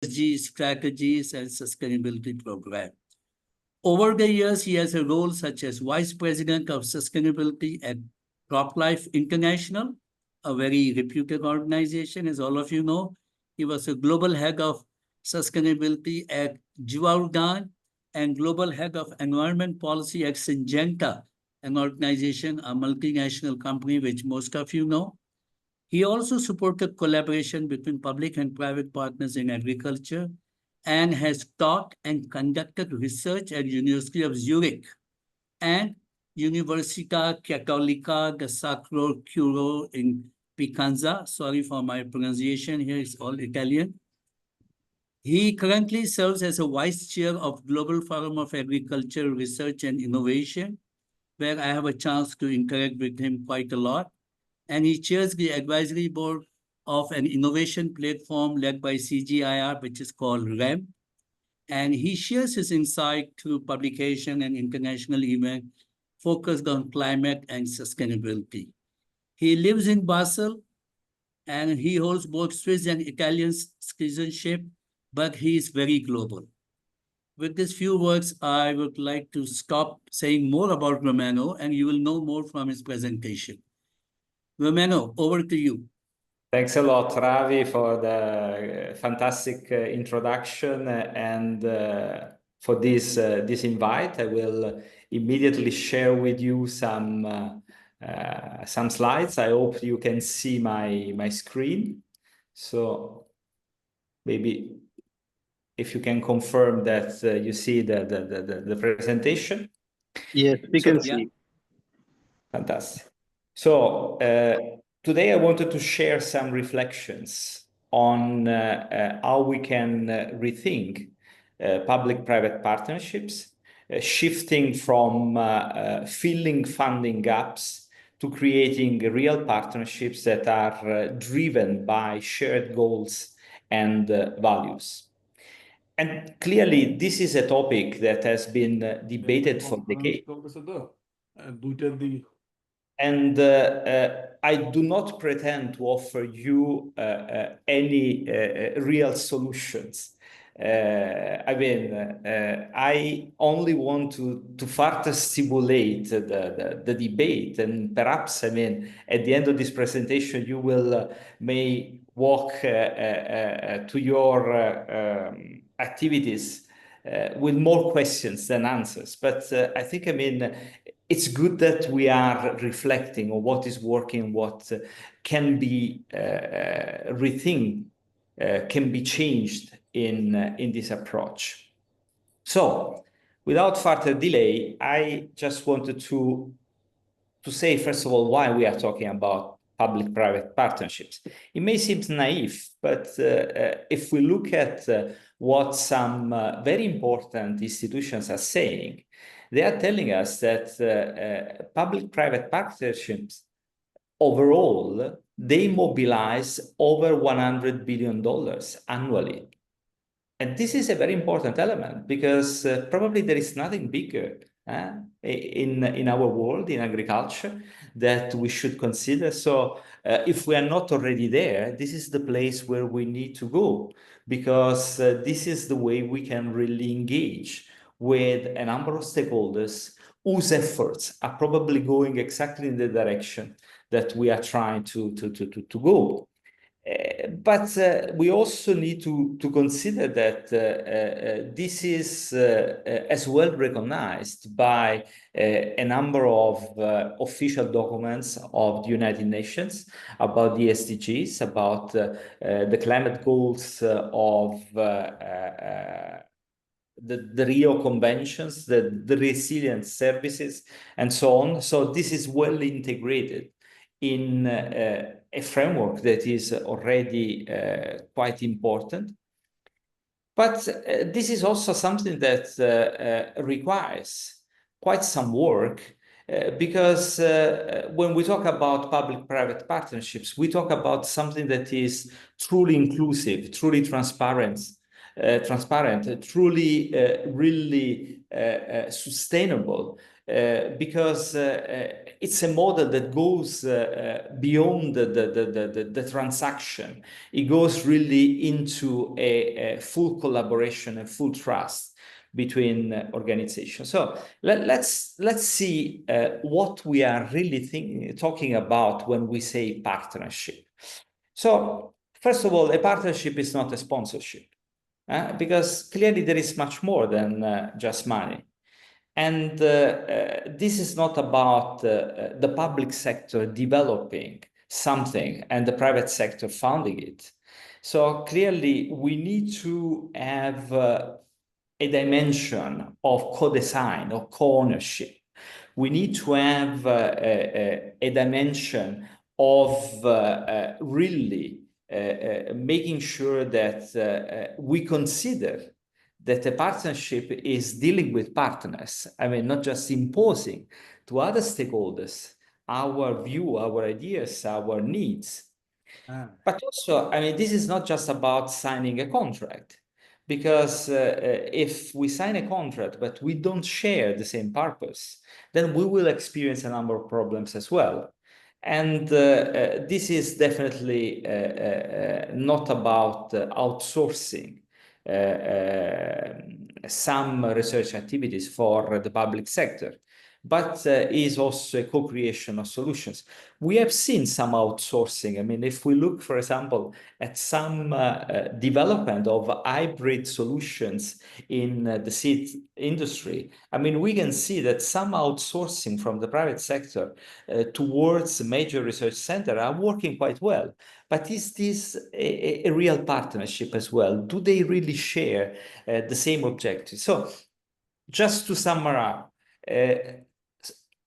ESG strategies and sustainability program. Over the years, he has a role such as Vice President of Sustainability at CropLife International, a very reputed organization, as all of you know. He was a global head of sustainability at Juaudan and global head of environment policy at Syngenta, an organization, a multinational company which most of you know. He also supported collaboration between public and private partners in agriculture and has taught and conducted research at University of Zurich and Università Cattolica del Sacro Cuore in Picanza. Sorry for my pronunciation here, it's all Italian. He currently serves as a vice chair of Global Forum of Agriculture, Research and Innovation, where I have a chance to interact with him quite a lot. And he chairs the advisory board of an innovation platform led by CGIAR, which is called REM. And he shares his insight through publication and international events focused on climate and sustainability. He lives in Basel, and he holds both Swiss and Italian citizenship, but he is very global. With these few words, I would like to stop saying more about Romano, and you will know more from his presentation. Romano, over to you. Thanks a lot, Ravi, for the fantastic introduction and for this invite. I will immediately share with you some slides. I hope you can see my screen. So maybe if you can confirm that you see the presentation. Yes, we can see. Fantastic. So today I wanted to share some reflections on how we can rethink public-private partnerships, shifting from filling funding gaps to creating real partnerships that are driven by shared goals and values. And clearly, this is a topic that has been debated for decades. And I do not pretend to offer you any real solutions. I mean, I only want to further stimulate the debate, and perhaps, I mean, at the end of this presentation, you will may walk to your activities with more questions than answers. But I think, I mean, it's good that we are reflecting on what is working, what can be rethink, can be changed in this approach. So, without further delay, I just wanted to say, first of all, why we are talking about public-private partnerships. It may seem naive, but if we look at what some very important institutions are saying, they are telling us that public-private partnerships overall, they mobilize over $100 billion annually. And this is a very important element because probably there is nothing bigger in our world, in agriculture, that we should consider. So if we are not already there, this is the place where we need to go, because this is the way we can really engage with a number of stakeholders whose efforts are probably going exactly in the direction that we are trying to go. But we also need to consider that this is as well recognized by a number of official documents of the United Nations about the SDGs, about the climate goals of the Rio Conventions, the resilience services, and so on. So this is well integrated in a framework that is already quite important. But this is also something that requires quite some work because when we talk about public-private partnerships, we talk about something that is truly inclusive, truly transparent, truly really sustainable, because it's a model that goes beyond the transaction. It goes really into a full collaboration and full trust between organizations. So let's see what we are really talking about when we say partnership. So first of all, a partnership is not a sponsorship, because clearly there is much more than just money. And this is not about the public sector developing something and the private sector funding it. So clearly we need to have a dimension of co-design or co-ownership. We need to have a dimension of really making sure that we consider that a partnership is dealing with partners. I mean, not just imposing to other stakeholders our view, our ideas, our needs. But also, I mean, this is not just about signing a contract, because if we sign a contract, but we don't share the same purpose, then we will experience a number of problems as well. And this is definitely not about outsourcing some research activities for the public sector, but is also a co-creation of solutions. We have seen some outsourcing. I mean, if we look, for example, at some development of hybrid solutions in the seed industry, I mean, we can see that some outsourcing from the private sector towards major research centers are working quite well. But is this a real partnership as well? Do they really share the same objectives? So just to summarize,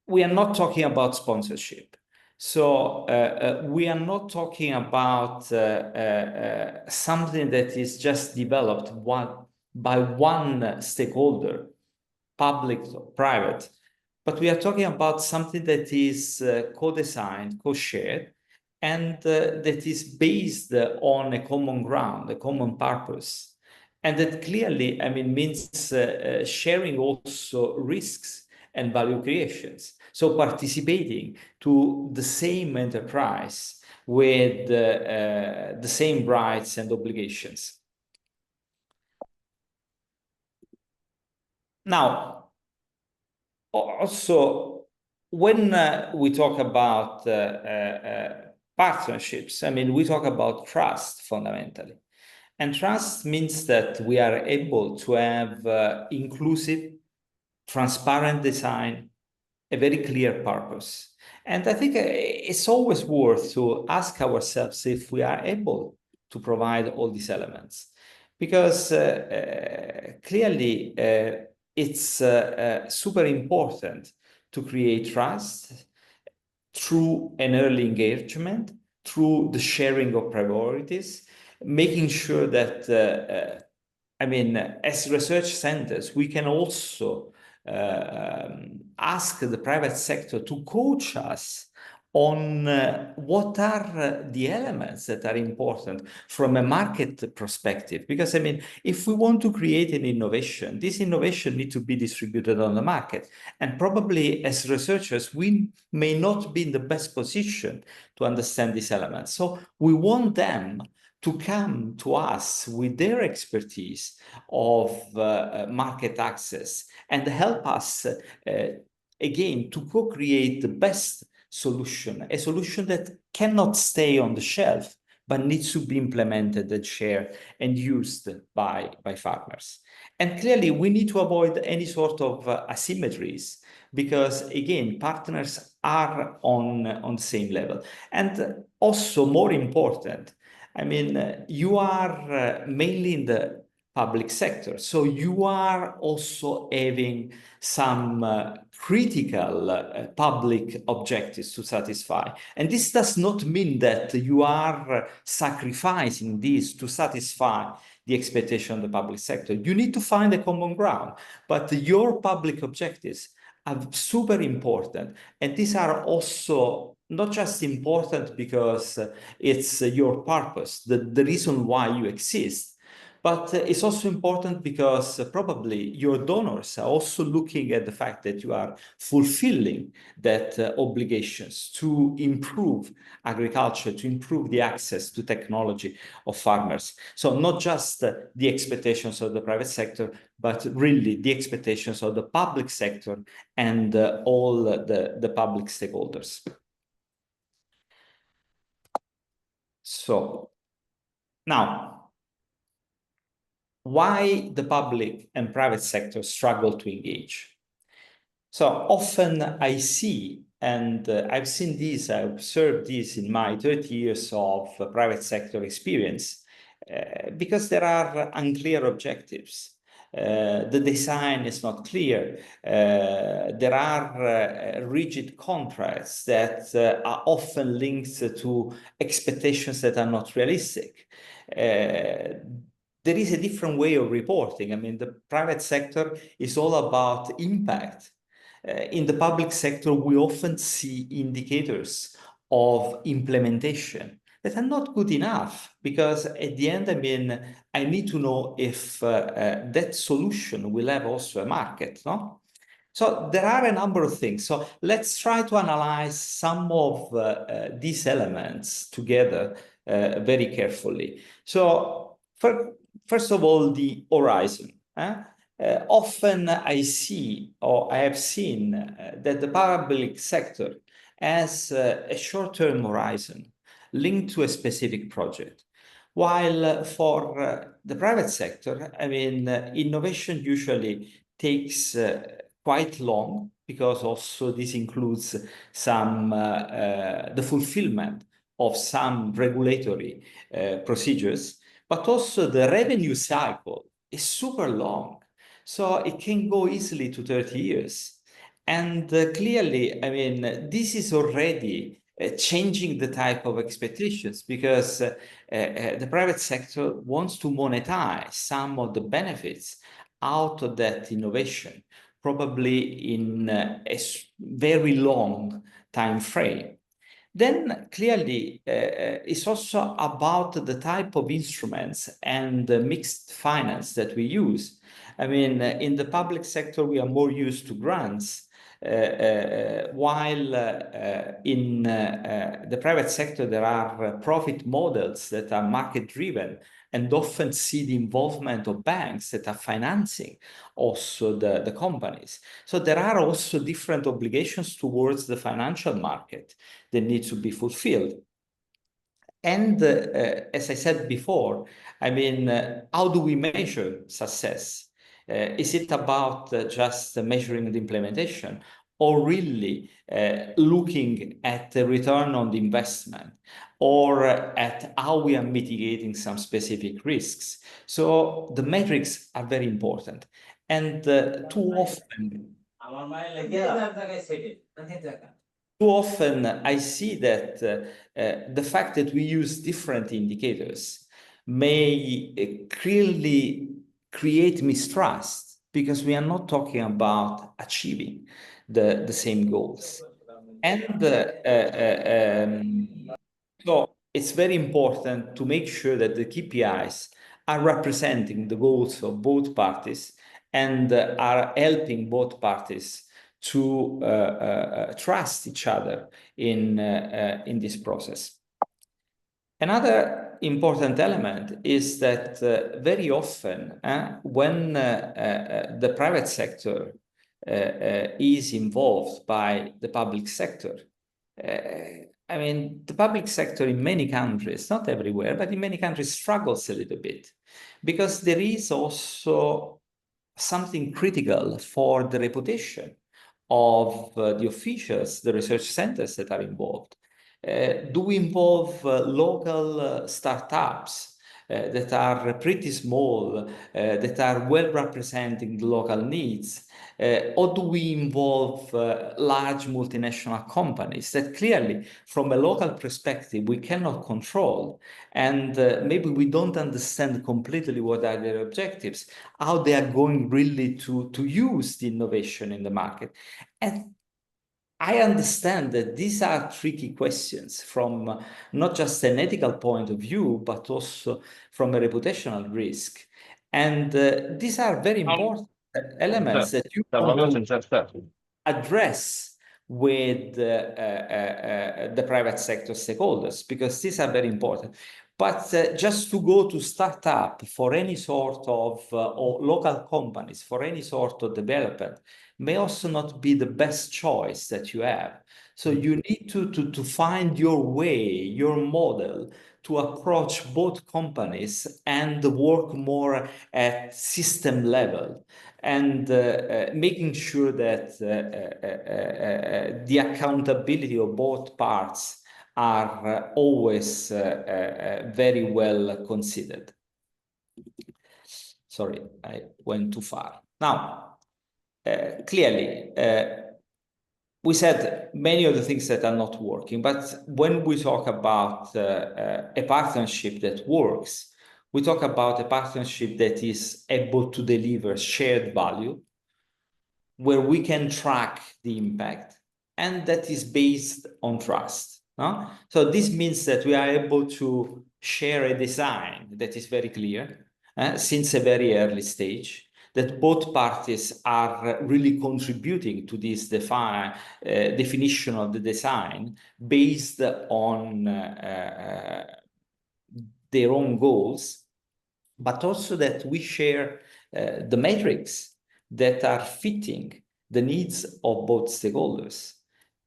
we are not talking about sponsorship. So we are not talking about something that is just developed by one stakeholder, public or private, but we are talking about something that is co-designed, co-shared, and that is based on a common ground, a common purpose. And that clearly, I mean, means sharing also risks and value creations. So participating to the same enterprise with the same rights and obligations. Now, also, when we talk about partnerships, I mean, we talk about trust fundamentally. And trust means that we are able to have inclusive, transparent design, a very clear purpose. And I think it's always worth to ask ourselves if we are able to provide all these elements. Because clearly it's super important to create trust through an early engagement, through the sharing of priorities, making sure that, I mean, as research centers, we can also ask the private sector to coach us on what are the elements that are important from a market perspective. Because, I mean, if we want to create an innovation, this innovation needs to be distributed on the market. And probably as researchers, we may not be in the best position to understand these elements. So we want them to come to us with their expertise of market access and help us, again, to co-create the best solution, a solution that cannot stay on the shelf, but needs to be implemented and shared and used by farmers. And clearly, we need to avoid any sort of asymmetries, because, again, partners are on the same level. And also, more important, I mean, you are mainly in the public sector, so you are also having some critical public objectives to satisfy. And this does not mean that you are sacrificing this to satisfy the expectation of the public sector. You need to find a common ground, but your public objectives are super important. And these are also not just important because it's your purpose, the reason why you exist, But it's also important because probably your donors are also looking at the fact that you are fulfilling that obligations to improve agriculture, to improve the access to technology of farmers. So not just the expectations of the private sector, but really the expectations of the public sector and all the public stakeholders. So now, why the public and private sector struggle to engage? So often I see, and I've seen this, I observed this in my 30 years of private sector experience, because there are unclear objectives. The design is not clear. There are rigid contracts that are often linked to expectations that are not realistic. There is a different way of reporting. I mean, the private sector is all about impact. In the public sector, we often see indicators of implementation that are not good enough, because at the end, I mean, I need to know if that solution will have also a market, no? So there are a number of things. So let's try to analyze some of these elements together very carefully. So first of all, the horizon. Often I see, or I have seen, that the public sector has a short-term horizon linked to a specific project. While for the private sector, I mean, innovation usually takes quite long, because also this includes some the fulfillment of some regulatory procedures, but also the revenue cycle is super long. So it can go easily to 30 years. And clearly, I mean, this is already changing the type of expectations, because the private sector wants to monetize some of the benefits out of that innovation, probably in a very long time frame. Then clearly, it's also about the type of instruments and the mixed finance that we use. I mean, in the public sector, we are more used to grants, while in the private sector, there are profit models that are market-driven and often see the involvement of banks that are financing also the companies. So there are also different obligations towards the financial market that need to be fulfilled. And as I said before, I mean, how do we measure success? Is it about just measuring the implementation, or really looking at the return on the investment, or at how we are mitigating some specific risks? So the metrics are very important. And too often I see that the fact that we use different indicators may clearly create mistrust, because we are not talking about achieving the same goals. And so it's very important to make sure that the KPIs are representing the goals of both parties and are helping both parties to trust each other in this process. Another important element is that very often when the private sector is involved by the public sector, I mean, the public sector in many countries, not everywhere, but in many countries struggles a little bit, because there is also something critical for the reputation of the officials, the research centers that are involved. Do we involve local startups that are pretty small, that are well representing the local needs? Or do we involve large multinational companies that clearly, from a local perspective, we cannot control? And maybe we don't understand completely what are their objectives, how they are going really to use the innovation in the market. And I understand that these are tricky questions from not just an ethical point of view, but also from a reputational risk. And these are very important elements that you want to address with the private sector stakeholders, because these are very important. But just to go to startup for any sort of, or local companies for any sort of development may also not be the best choice that you have. So you need to find your way, your model, to approach both companies and work more at system level, and making sure that the accountability of both parts are always very well considered. Sorry, I went too far. Now, clearly, we said many of the things that are not working, but when we talk about a partnership that works, we talk about a partnership that is able to deliver shared value, where we can track the impact, and that is based on trust. No? So this means that we are able to share a design that is very clear since a very early stage, that both parties are really contributing to this definition of the design based on their own goals, but also that we share the metrics that are fitting the needs of both stakeholders.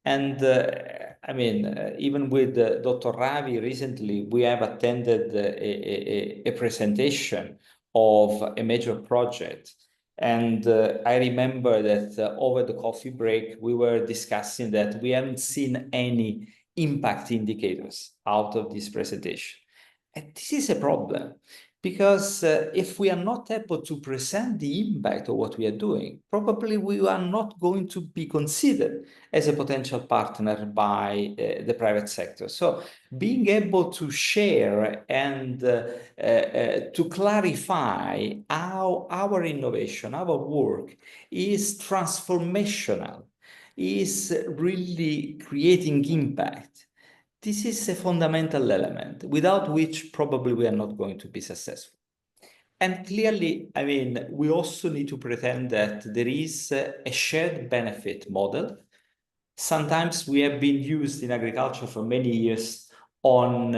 And I mean, even with Dr. Ravi recently, we have attended a presentation of a major project. And I remember that over the coffee break, we were discussing that we haven't seen any impact indicators out of this presentation. And this is a problem, because if we are not able to present the impact of what we are doing, probably we are not going to be considered as a potential partner by the private sector. So being able to share and to clarify how our innovation, our work is transformational, is really creating impact. This is a fundamental element, without which probably we are not going to be successful. And clearly, I mean, we also need to pretend that there is a shared benefit model. Sometimes we have been used in agriculture for many years on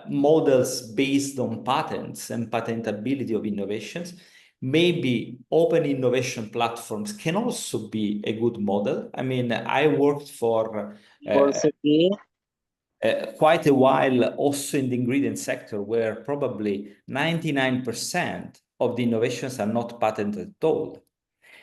models based on patents and patentability of innovations. Maybe open innovation platforms can also be a good model. I mean, I worked for quite a while also in the ingredient sector, where probably 99% of the innovations are not patented at all.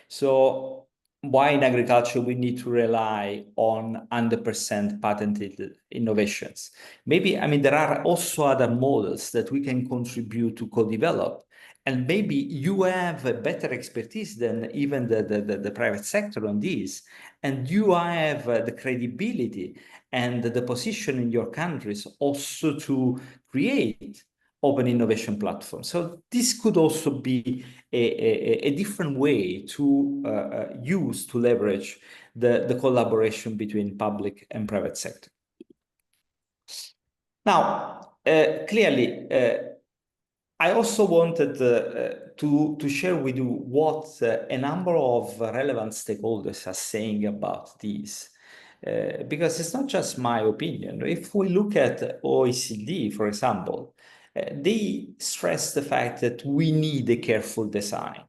So why in agriculture we need to rely on 100% patented innovations? Maybe, I mean, there are also other models that we can contribute to co-develop. And maybe you have a better expertise than even the private sector on this. And you have the credibility and the position in your countries also to create open innovation platforms. So this could also be a different way to use to leverage the collaboration between public and private sector. Now, clearly, I also wanted to share with you what a number of relevant stakeholders are saying about this. Because it's not just my opinion. If we look at OECD, for example, they stress the fact that we need a careful design.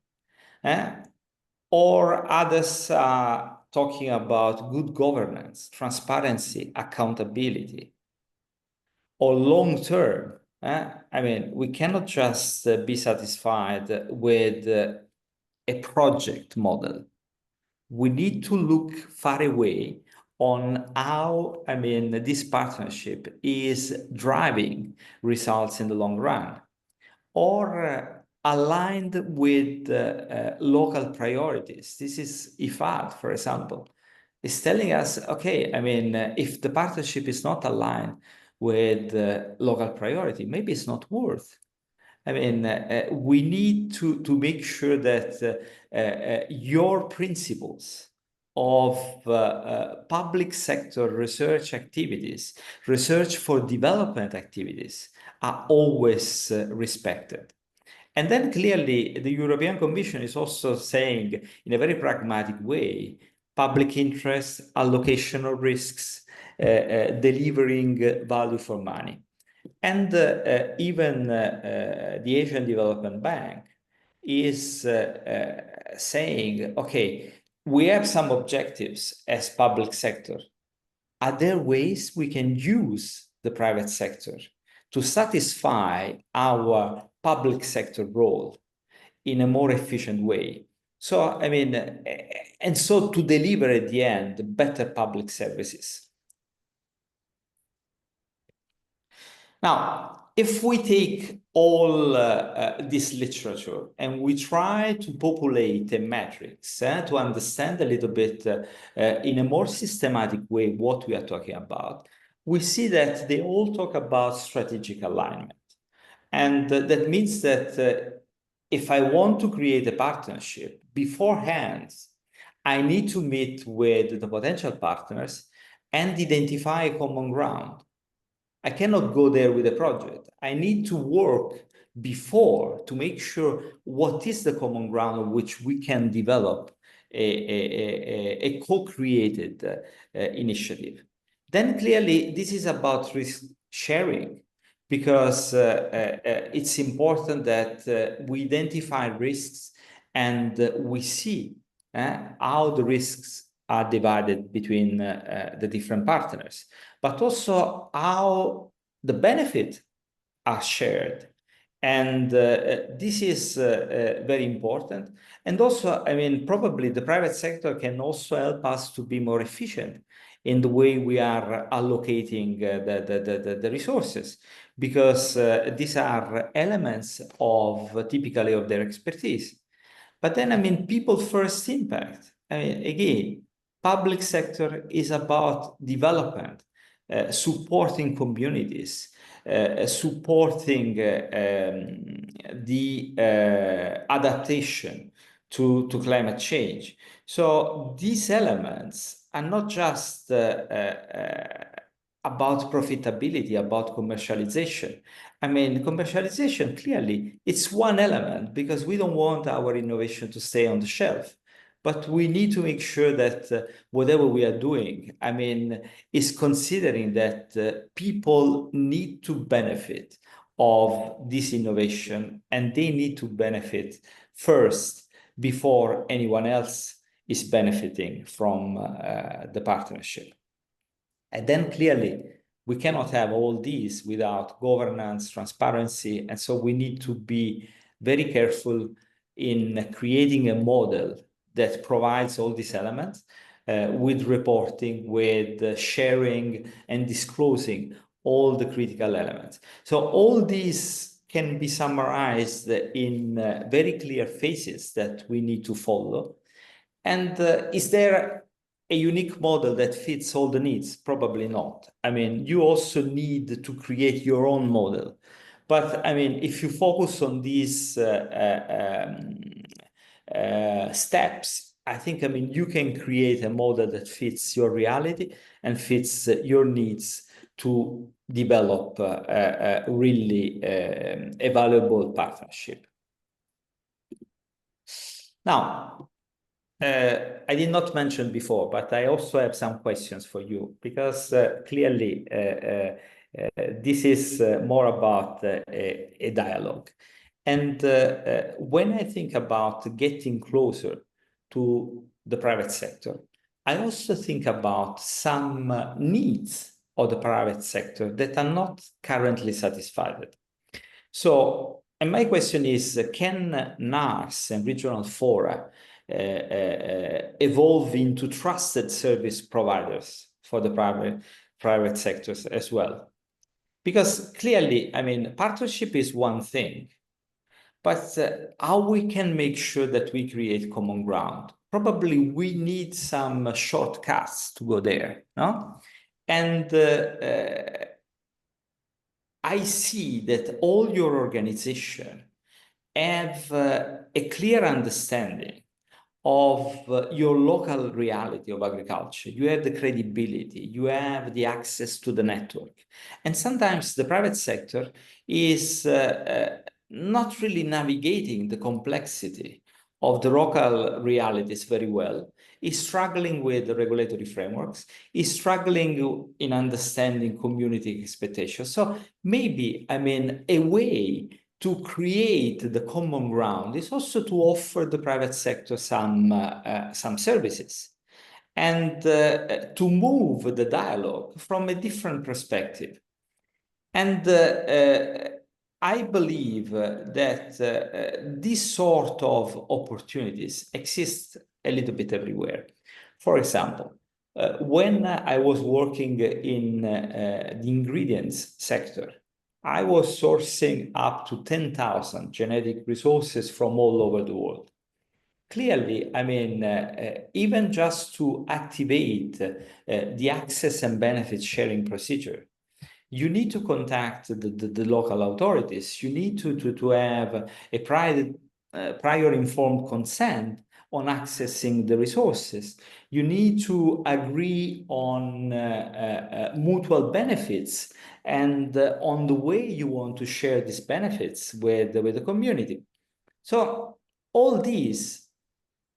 Or others are talking about good governance, transparency, accountability. Or long term, I mean, we cannot just be satisfied with a project model. We need to look far away on how, I mean, this partnership is driving results in the long run, or aligned with local priorities. This is IFAD, for example, is telling us, okay, I mean, if the partnership is not aligned with local priority, maybe it's not worth. I mean, we need to make sure that your principles of public sector research activities, research for development activities, are always respected. And then clearly the European Commission is also saying in a very pragmatic way, public interest, allocation of risks, delivering value for money. And even the Asian Development Bank is saying, okay, we have some objectives as public sector. Are there ways we can use the private sector to satisfy our public sector role in a more efficient way? So, I mean, and so to deliver at the end better public services. Now, if we take all this literature and we try to populate a matrix to understand a little bit in a more systematic way what we are talking about, we see that they all talk about strategic alignment. And that means that if I want to create a partnership beforehand, I need to meet with the potential partners and identify a common ground. I cannot go there with a project. I need to work before to make sure what is the common ground on which we can develop a co-created initiative. Then clearly this is about risk sharing, because it's important that we identify risks and we see how the risks are divided between the different partners, but also how the benefits are shared. And this is very important. And also, I mean, probably the private sector can also help us to be more efficient in the way we are allocating the resources, because these are elements of typically of their expertise. But then, I mean, people first impact. I mean, again, public sector is about development, supporting communities, supporting the adaptation to climate change. So these elements are not just about profitability, about commercialization. I mean, commercialization, clearly, it's one element, because we don't want our innovation to stay on the shelf. But we need to make sure that whatever we are doing, I mean, is considering that people need to benefit of this innovation, and they need to benefit first before anyone else is benefiting from the partnership. And then clearly, we cannot have all these without governance, transparency. And so we need to be very careful in creating a model that provides all these elements with reporting, with sharing and disclosing all the critical elements. So all these can be summarized in very clear phases that we need to follow. And is there a unique model that fits all the needs? Probably not. I mean, you also need to create your own model. But I mean, if you focus on these steps, I think, I mean, you can create a model that fits your reality and fits your needs to develop really a valuable partnership. Now, I did not mention before, but I also have some questions for you, because clearly this is more about a dialogue. And when I think about getting closer to the private sector, I also think about some needs of the private sector that are not currently satisfied. So, and my question is, can NARS and regional fora evolve into trusted service providers for the private sectors as well? Because clearly, I mean, partnership is one thing, but how we can make sure that we create common ground? Probably we need some shortcuts to go there, no? And I see that all your organization have a clear understanding of your local reality of agriculture. You have the credibility, you have the access to the network. And sometimes the private sector is not really navigating the complexity of the local realities very well, is struggling with the regulatory frameworks, is struggling in understanding community expectations. So maybe, I mean, a way to create the common ground is also to offer the private sector some services and to move the dialogue from a different perspective. And I believe that this sort of opportunities exist a little bit everywhere. For example, when I was working in the ingredients sector, I was sourcing up to 10,000 genetic resources from all over the world. Clearly, I mean, even just to activate the access and benefit sharing procedure, you need to contact the local authorities. You need to have a prior informed consent on accessing the resources. You need to agree on mutual benefits and on the way you want to share these benefits with the community. So all these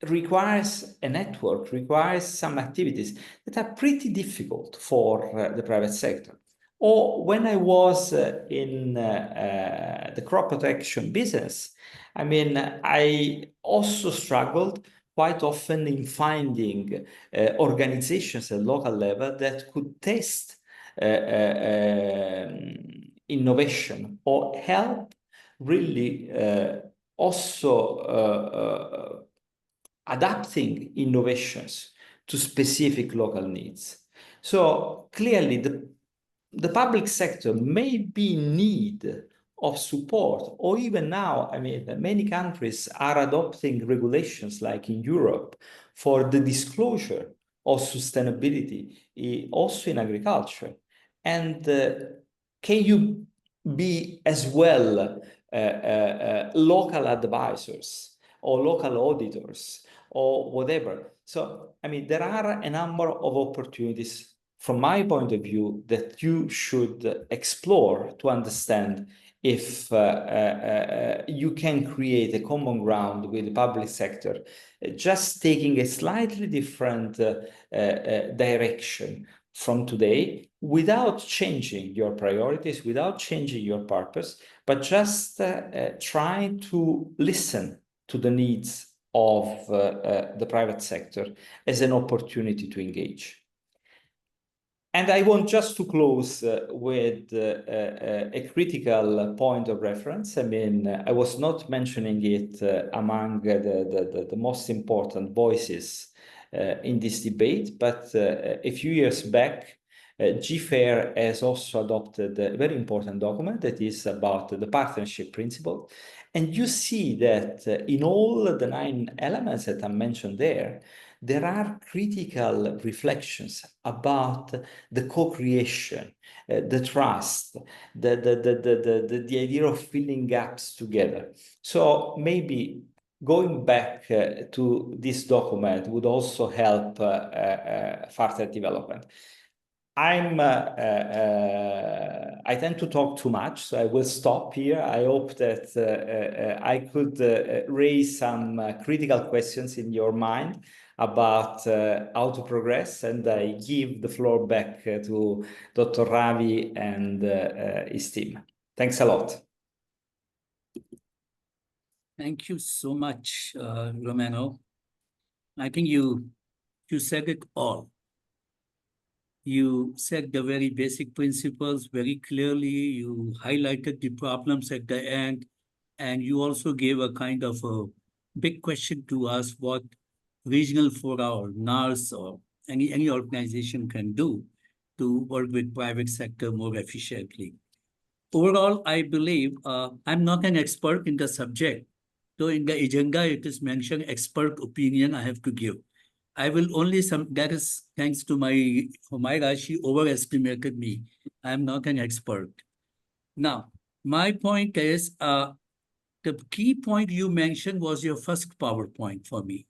requires a network, requires some activities that are pretty difficult for the private sector. Or when I was in the crop protection business, I mean, I also struggled quite often in finding organizations at local level that could test innovation or help really also adapting innovations to specific local needs. So clearly the public sector may be in need of support, or even now, I mean, many countries are adopting regulations like in Europe for the disclosure of sustainability, also in agriculture. And can you be as well local advisors or local auditors or whatever? So, I mean, there are a number of opportunities from my point of view that you should explore to understand if you can create a common ground with the public sector, just taking a slightly different direction from today without changing your priorities, without changing your purpose, but just trying to listen to the needs of the private sector as an opportunity to engage. And I want just to close with a critical point of reference. I mean, I was not mentioning it among the most important voices in this debate, but a few years back, GFAIR has also adopted a very important document that is about the partnership principle. And you see that in all the 9 elements that I mentioned there are critical reflections about the co-creation, the trust, the idea of filling gaps together. So maybe going back to this document would also help further development. I tend to talk too much, so I will stop here. I hope that I could raise some critical questions in your mind about how to progress, and I give the floor back to Dr. Ravi and his team. Thanks a lot. Thank you so much, Romano. I think you said it all. You said the very basic principles very clearly. You highlighted the problems at the end, and you also gave a kind of a big question to us: what regional fora or NARS or any organization can do to work with private sector more efficiently. Overall, I believe I'm not an expert in the subject, though in the agenda it is mentioned expert opinion I have to give. I will only that is thanks to my Rashi overestimated me. I'm not an expert. Now, my point is the key point you mentioned was your first PowerPoint for me.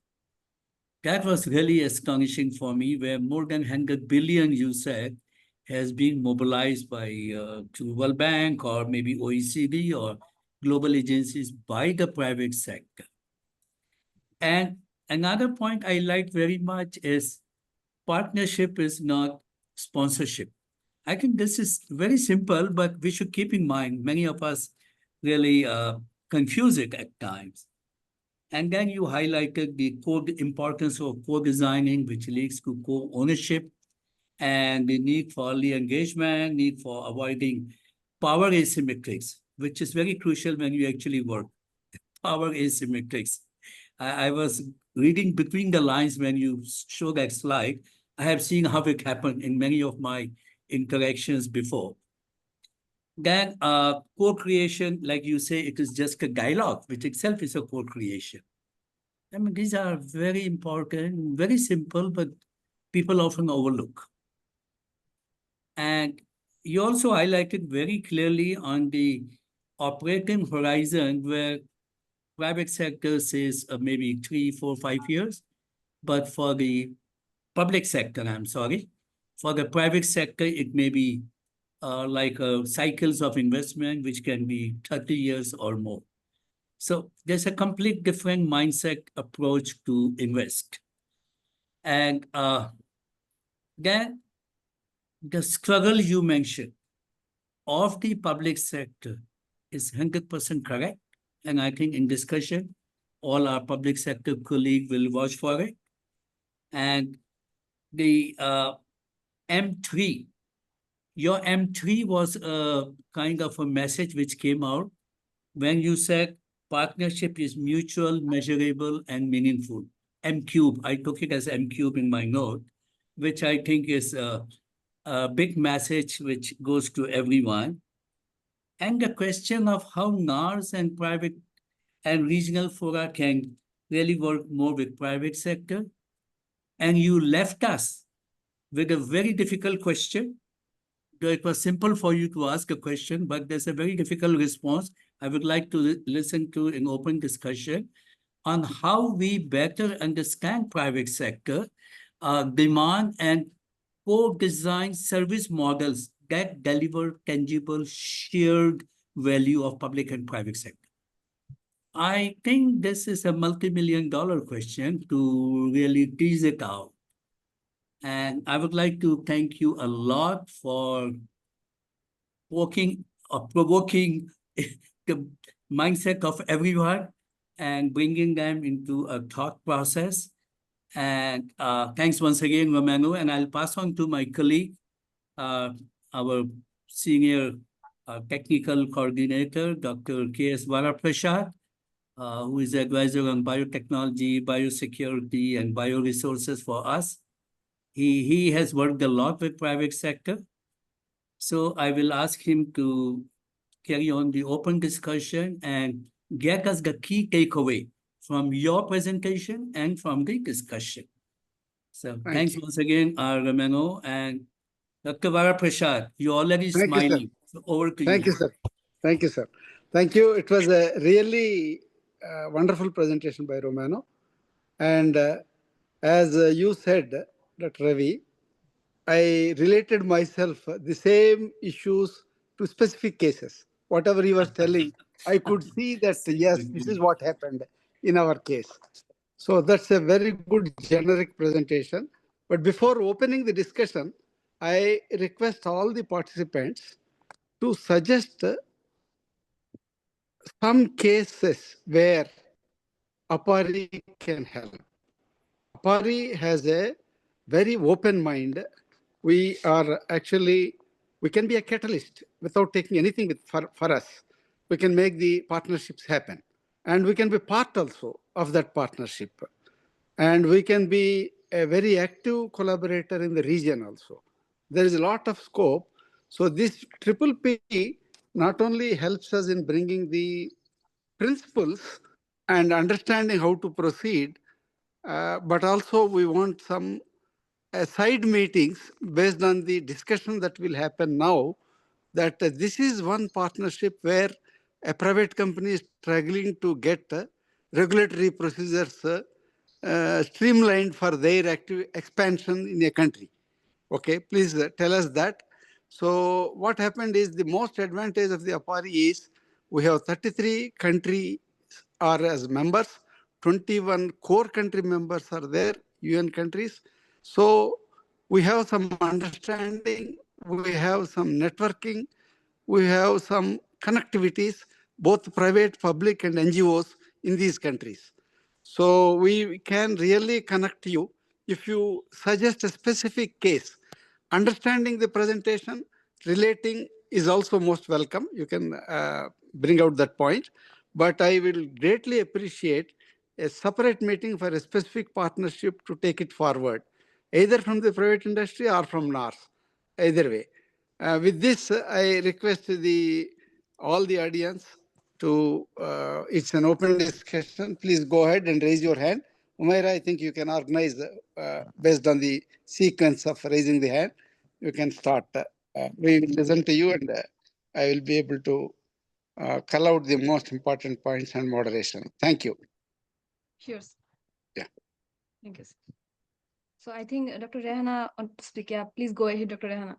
That was really astonishing for me, where more than 100 billion, you said, has been mobilized by World Bank or maybe OECD or global agencies by the private sector. And another point I like very much is partnership is not sponsorship. I think this is very simple, but we should keep in mind many of us really confuse it at times. And then you highlighted the importance of co-designing, which leads to co-ownership, and the need for early engagement, need for avoiding power asymmetries, which is very crucial when you actually work. Power asymmetries. I was reading between the lines when you show that slide. I have seen how it happened in many of my interactions before. Then co-creation, like you say, it is just a dialogue, which itself is a co-creation. I mean, these are very important, very simple, but people often overlook. And you also highlighted very clearly on the operating horizon where private sector says maybe 3, 4, 5 years, but for the public sector, I'm sorry, for the private sector, it may be like cycles of investment, which can be 30 years or more. So there's a complete different mindset approach to invest. And then the struggle you mentioned of the public sector is 100% correct. And I think in discussion, all our public sector colleagues will watch for it. And the M3, your M3 was a kind of a message which came out when you said partnership is mutual, measurable, and meaningful. M cube, I took it as M cube in my note, which I think is a big message which goes to everyone. And the question of how NARS and private and regional fora can really work more with private sector. And you left us with a very difficult question. It was simple for you to ask a question, but there's a very difficult response I would like to listen to in open discussion on how we better understand private sector demand and co-design service models that deliver tangible shared value of public and private sector. I think this is a multi-million-dollar question to really tease it out. And I would like to thank you a lot for provoking the mindset of everyone and bringing them into a thought process. And thanks once again, Romano. And I'll pass on to my colleague, our senior technical coordinator, Dr. K.S. Varaprasad, who is the advisor on biotechnology, biosecurity, and bioresources for us. He has worked a lot with private sector. So I will ask him to carry on the open discussion and get us the key takeaway from your presentation and from the discussion. So thanks once again, Romano, and Dr. Varaprasad. You're already smiling. So over to you. Thank you, sir. Thank you, sir. Thank you. It was a really wonderful presentation by Romano. And as you said, Dr. Ravi, I related myself the same issues to specific cases. Whatever he was telling, I could see that, yes, this is what happened in our case. So that's a very good generic presentation. But before opening the discussion, I request all the participants to suggest some cases where APARI can help. APARI has a very open mind. We can be a catalyst without taking anything for us. We can make the partnerships happen. And we can be part also of that partnership. And we can be a very active collaborator in the region also. There is a lot of scope. So this triple P not only helps us in bringing the principles and understanding how to proceed, but also we want some side meetings based on the discussion that will happen now, that this is one partnership where a private company is struggling to get regulatory procedures streamlined for their active expansion in a country. Okay, please tell us that. So what happened is the most advantage of the APARI is We have 33 countries are as members, 21 core country members are there, UN countries. So we have some understanding, we have some networking, we have some connectivities, both private, public, and NGOs in these countries. So we can really connect you if you suggest a specific case. Understanding the presentation, relating is also most welcome. You can bring out that point. But I will greatly appreciate a separate meeting for a specific partnership to take it forward, either from the private industry or from NARS, either way. With this, I request all the audience to, it's an open discussion. Please go ahead and raise your hand. Umaira, I think you can organize based on the sequence of raising the hand. You can start. We will listen to you, and I will be able to call out the most important points and moderation. Thank you. Sure. Yeah. Thank you. So I think Dr. Rehana wants to speak. Yeah, please go ahead, Dr. Rehana.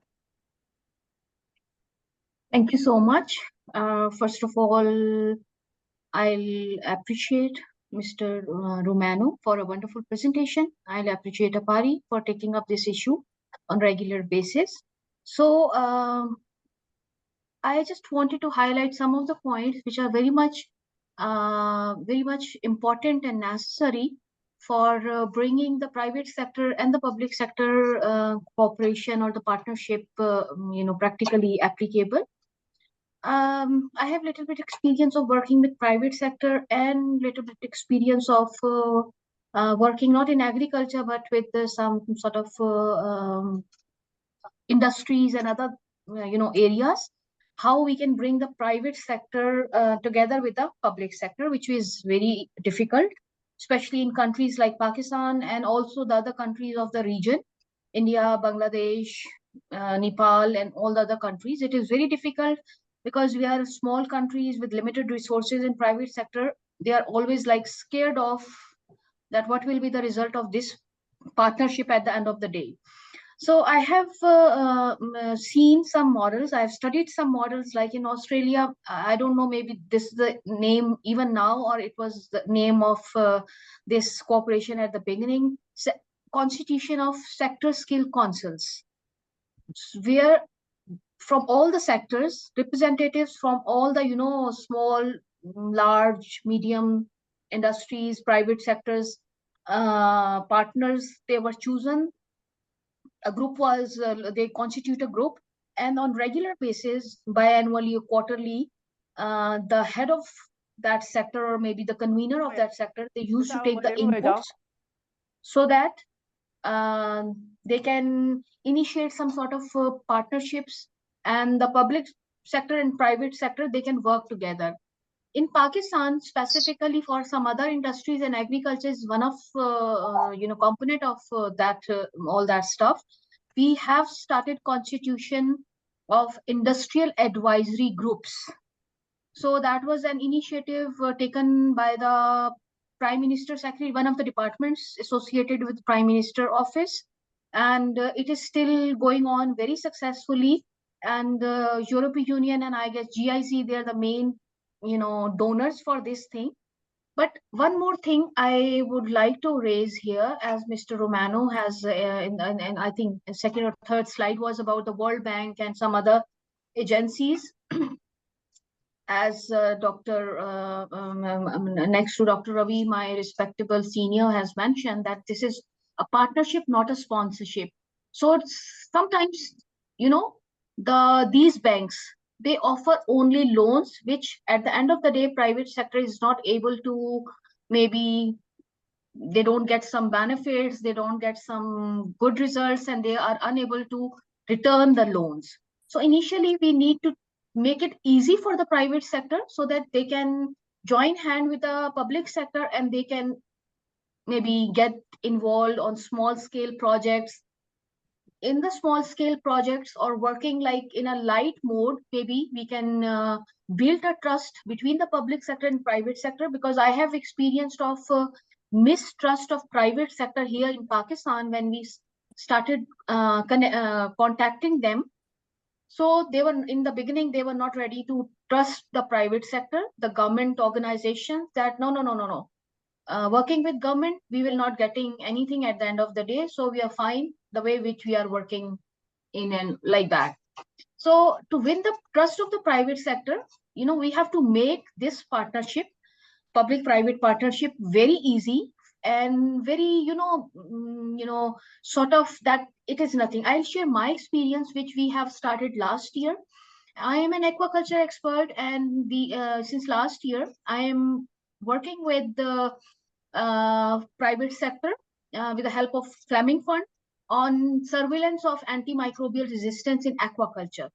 Thank you so much. First of all, I'll appreciate Mr. Romano for a wonderful presentation. I'll appreciate Apari for taking up this issue on regular basis. So I just wanted to highlight some of the points which are very much important and necessary for bringing the private sector and the public sector cooperation or the partnership, practically applicable. I have little bit experience of working with private sector and little bit experience of working not in agriculture but with some sort of industries and other areas. How we can bring the private sector together with the public sector, which is very difficult, especially in countries like Pakistan and also the other countries of the region, India, Bangladesh, Nepal, and all the other countries. It is very difficult because we are small countries with limited resources in private sector. They are always like scared of that what will be the result of this partnership at the end of the day. So I have seen some models. I've studied some models like in Australia. I don't know, maybe this is the name even now, or it was the name of this cooperation at the beginning. Constitution of sector skill councils, where from all the sectors, representatives from all the, small, large, medium industries, private sectors, partners, they were chosen. A group was, they constitute a group, and on regular basis, biannually or quarterly, the head of that sector or maybe the convener of that sector, they used to take the inputs so that they can initiate some sort of partnerships, and the public sector and private sector, they can work together. In Pakistan, specifically for some other industries, and agriculture is one of component of that all that stuff. We have started constitution of industrial advisory groups. So that was an initiative taken by the Prime Minister Secretary, one of the departments associated with Prime Minister Office, and it is still going on very successfully. And the European Union and I guess GIC, they are the main donors for this thing. But one more thing I would like to raise here, as Mr. Romano has, and I think second or third slide was about the World Bank and some other agencies. As next to Dr. Ravi, my respectable senior has mentioned that this is a partnership, not a sponsorship. So sometimes, these banks, they offer only loans, which at the end of the day, private sector is not able to, maybe they don't get some benefits, they don't get some good results, and they are unable to return the loans. So initially, we need to make it easy for the private sector so that they can join hand with the public sector and they can maybe get involved on small scale projects. In the small scale projects or working like in a light mode, maybe we can build a trust between the public sector and private sector, because I have experienced of mistrust of private sector here in Pakistan when we started contacting them. So they were, in the beginning, they were not ready to trust the private sector, the government organizations, that no. Working with government, we will not getting anything at the end of the day. So we are fine the way which we are working in and like that. So to win the trust of the private sector, we have to make this partnership, public-private partnership, very easy and very, sort of that it is nothing. I'll share my experience, which we have started last year. I am an aquaculture expert, and since last year, I am working with the private sector with the help of Fleming Fund on surveillance of antimicrobial resistance in aquaculture.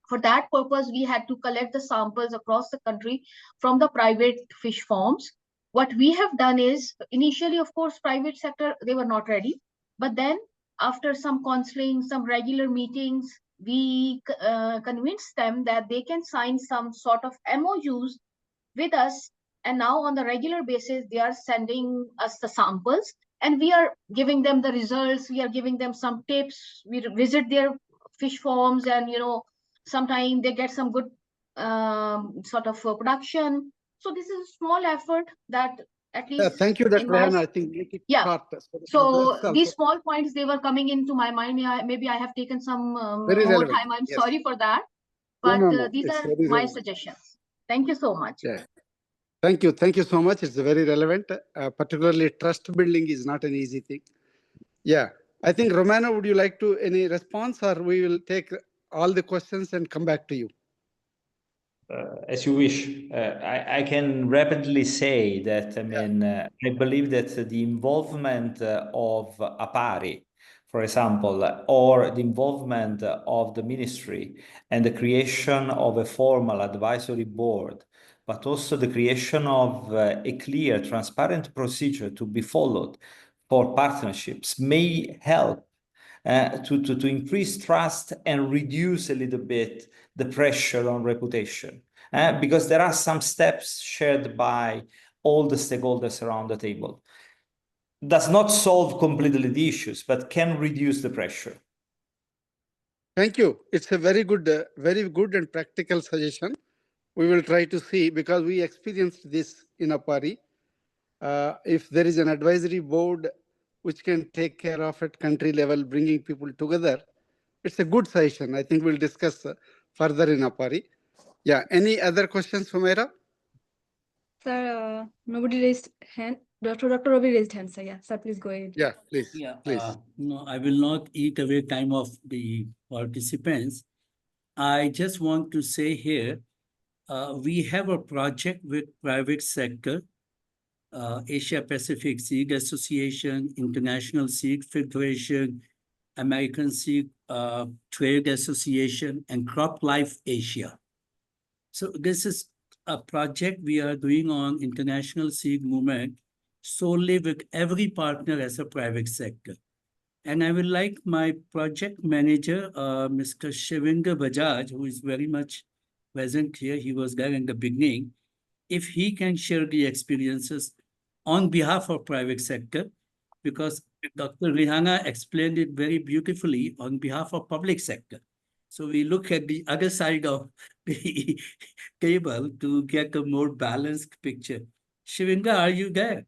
For that purpose, we had to collect the samples across the country from the private fish farms. What we have done is, initially, of course, private sector, they were not ready. But then after some counseling, some regular meetings, we convinced them that they can sign some sort of MOUs with us. And now on the regular basis, they are sending us the samples and we are giving them the results. We are giving them some tips. We visit their fish farms and, sometimes they get some good sort of production. So this is a small effort that at least Thank you, Dr. Rehan. I think make it Yeah. short. So these small points, they were coming into my mind. Maybe I have taken some Very more relevant. time. I'm Yes. sorry for that. No, But no. these It's are very my relevant. suggestions. Thank you so much. Yeah. Thank you. Thank you so much. It's very relevant. Particularly trust building is not an easy thing. Yeah. I think, Romano, would you like to any response, or we will take all the questions and come back to you? As you wish. I can rapidly say that, I believe that the involvement of APARI, for example, or the involvement of the ministry and the creation of a formal advisory board, but also the creation of a clear, transparent procedure to be followed for partnerships may help to increase trust and reduce a little bit the pressure on reputation. Because there are some steps shared by all the stakeholders around the table. Does not solve completely the issues, but can reduce the pressure. Thank you. It's a very good and practical suggestion. We will try to see, because we experienced this in APARI. If there is an advisory board which can take care of at country level, bringing people together, it's a good session. I think we'll discuss further in APARI. Yeah. Any other questions, Humaira? Sir, nobody raised hand. Dr. Ravi raised hand, sir. Yeah, sir, please go ahead. Yeah, please. Yeah, please. no, I will not eat away time of the participants. I just want to say here, we have a project with private sector, Asia Pacific Seed Association, International Seed Federation, American Seed Trade Association, and Crop Life Asia. So this is a project we are doing on international seed movement solely with every partner as a private sector. And I would like my project manager, Mr. Shivinga Bajaj, who is very much present here, he was there in the beginning, if he can share the experiences on behalf of private sector, because Dr. Rihanna explained it very beautifully on behalf of public sector. So we look at the other side of the table to get a more balanced picture. Shivinga, are you there?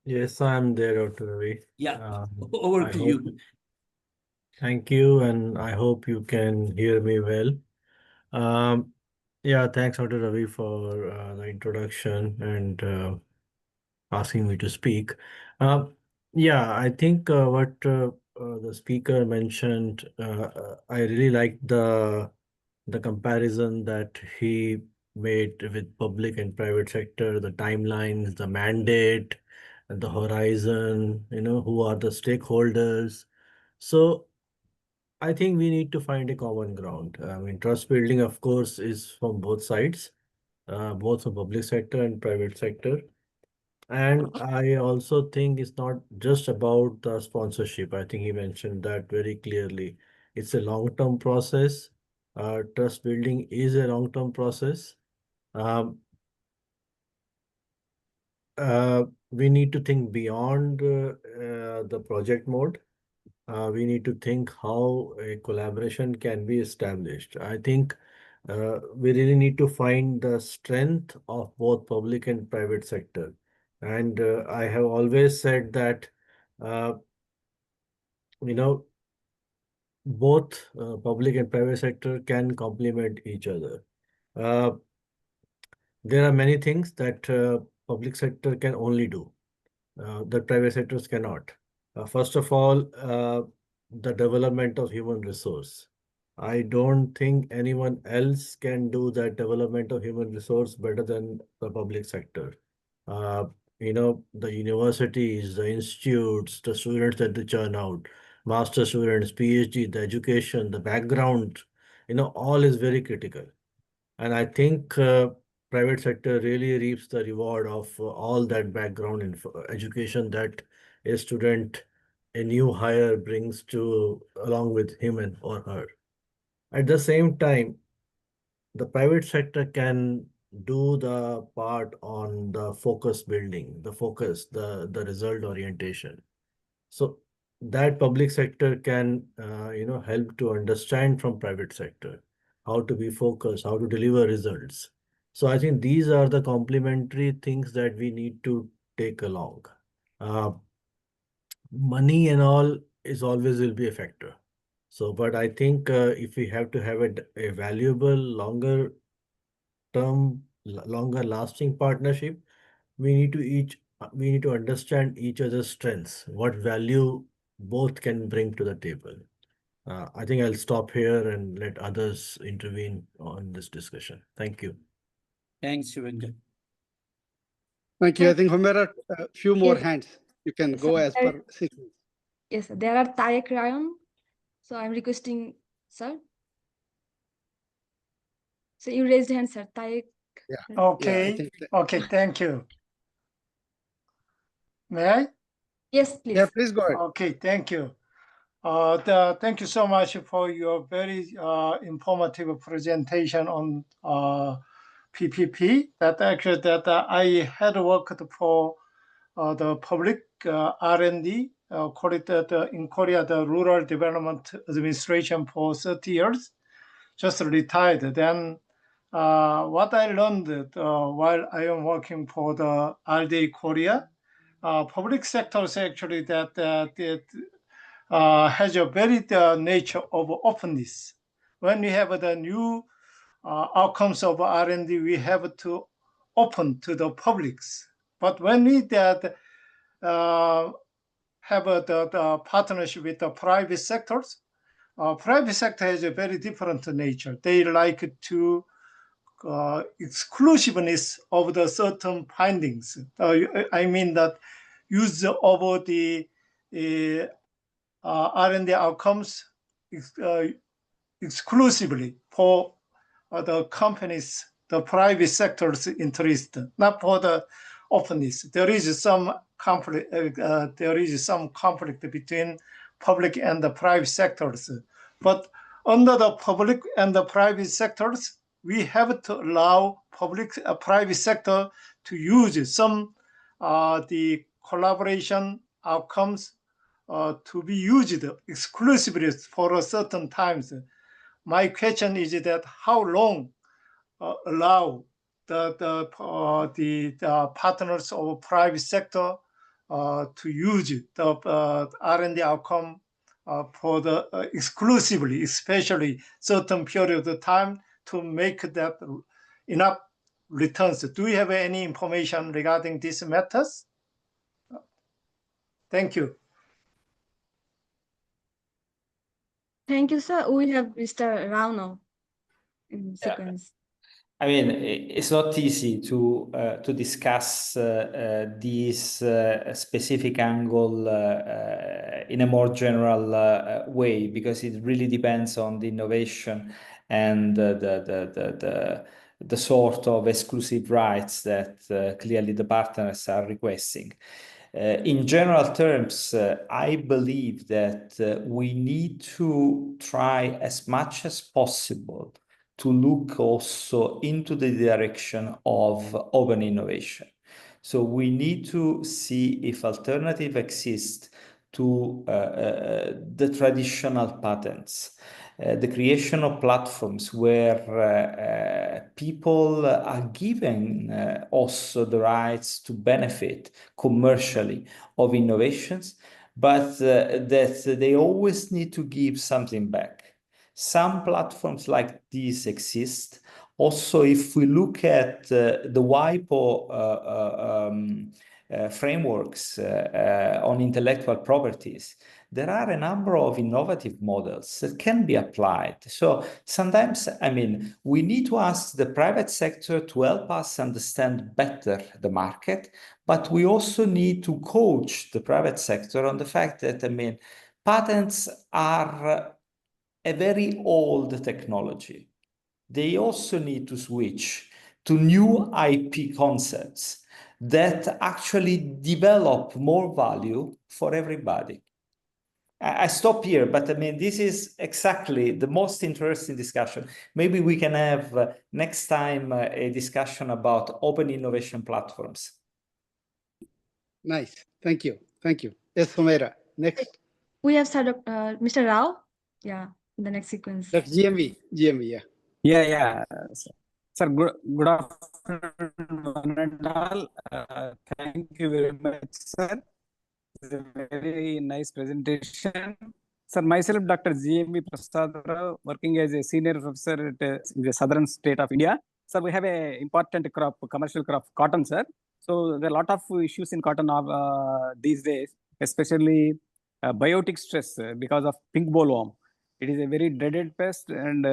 Yes, I'm there, Dr. Ravi. Yeah, over to you. Thank you, and I hope you can hear me well. Yeah, thanks, Dr. Ravi, for the introduction and asking me to speak. Yeah, I think what the speaker mentioned, I really like the comparison that he made with public and private sector, the timelines, the mandate, and the horizon, who are the stakeholders. So I think we need to find a common ground. I mean, trust building, of course, is from both sides, both from public sector and private sector. And I also think it's not just about the sponsorship. I think he mentioned that very clearly. It's a long-term process. Trust building is a long-term process. We need to think beyond the project mode. We need to think how a collaboration can be established. I think we really need to find the strength of both public and private sector. And I have always said that, uh, you know, both public and private sector can complement each other. Uh, there are many things that public sector can only do that private sectors cannot. First of all, the development of human resource. I don't think anyone else can do that development of human resource better than the public sector. Uh, the universities, the institutes, the students that they churn out, master students, PhD, the education, the background, all is very critical. And I think private sector really reaps the reward of all that background education that a student, a new hire brings to along with him or her. At the same time, the private sector can do the part on the focus building, the focus, the result orientation. So that public sector can, help to understand from private sector how to be focused, how to deliver results. So I think these are the complementary things that we need to take along. Uh, Money and all is always will be a factor. So, but I think if we have to have a valuable, longer lasting partnership, we need to understand each other's strengths, what value both can bring to the table. I think I'll stop here and let others intervene on this discussion. Thank you. Thanks, Shivendra. Thank you. I think Humaira, a few more Yes. hands. You can Yes, go sir. as per sequence. Yes, there are Tarek Ryan. So I'm requesting, sir. So you raised hand, sir. Tarek. Yeah. Okay, think okay, thank you. May I? Yes, please. Yeah, please go ahead. Okay, thank you. Thank you so much for your very informative presentation on PPP. That actually I had worked for the public R&D, call it in Korea the Rural Development Administration for 30 years. Just retired. Then what I learned while I am working for the RDA Korea, public sectors actually that has a very nature of openness. When we have the new outcomes of R&D, we have to open to the publics. But when we that have the partnership with the private sectors, private sector has a very different nature. They like to exclusiveness of the certain findings. I mean that use of the R&D outcomes exclusively for the companies, the private sector's interest, not for the openness. There is some conflict. There is some conflict between public and the private sectors, but under the public and the private sectors, we have to allow private sector to use some the collaboration outcomes to be used exclusively for a certain times. My question is that how long allow the partners of private sector to use the R&D outcome for the exclusively, especially certain period of time to make that enough returns. Do you have any information regarding these matters? Thank you. Thank you, sir. We have Mr. Rao in sequence. I mean, it's not easy to discuss this specific angle in a more general way, because it really depends on the innovation and the sort of exclusive rights that clearly the partners are requesting. In general terms, I believe that we need to try as much as possible to look also into the direction of open innovation. So we need to see if alternative exist to the traditional patents. The creation of platforms where people are given also the rights to benefit commercially of innovations, but that they always need to give something back. Some platforms like these exist. Also, if we look at the WIPO frameworks on intellectual properties, there are a number of innovative models that can be applied. So sometimes, I mean, we need to ask the private sector to help us understand better the market, but we also need to coach the private sector on the fact that, I mean, patents are a very old technology. They also need to switch to new IP concepts that actually develop more value for everybody. I stop here, but I mean, this is exactly the most interesting discussion. Maybe we can have next time a discussion about open innovation platforms. Nice. Thank you. Thank you. Yes, Humaira. Next. We have Mr. Rao. Yeah, the next sequence. That's GMV. GMV, Yeah, yeah. Sir, good afternoon, one and all. Thank you very much, sir. It's a very nice presentation. Sir, myself, Dr. GMV Prasad Rao, working as a senior professor at the southern state of India. Sir, we have an important crop, commercial crop, cotton, sir. So there are a lot of issues in cotton these days, especially biotic stress because of pink bollworm. It is a very dreaded pest, and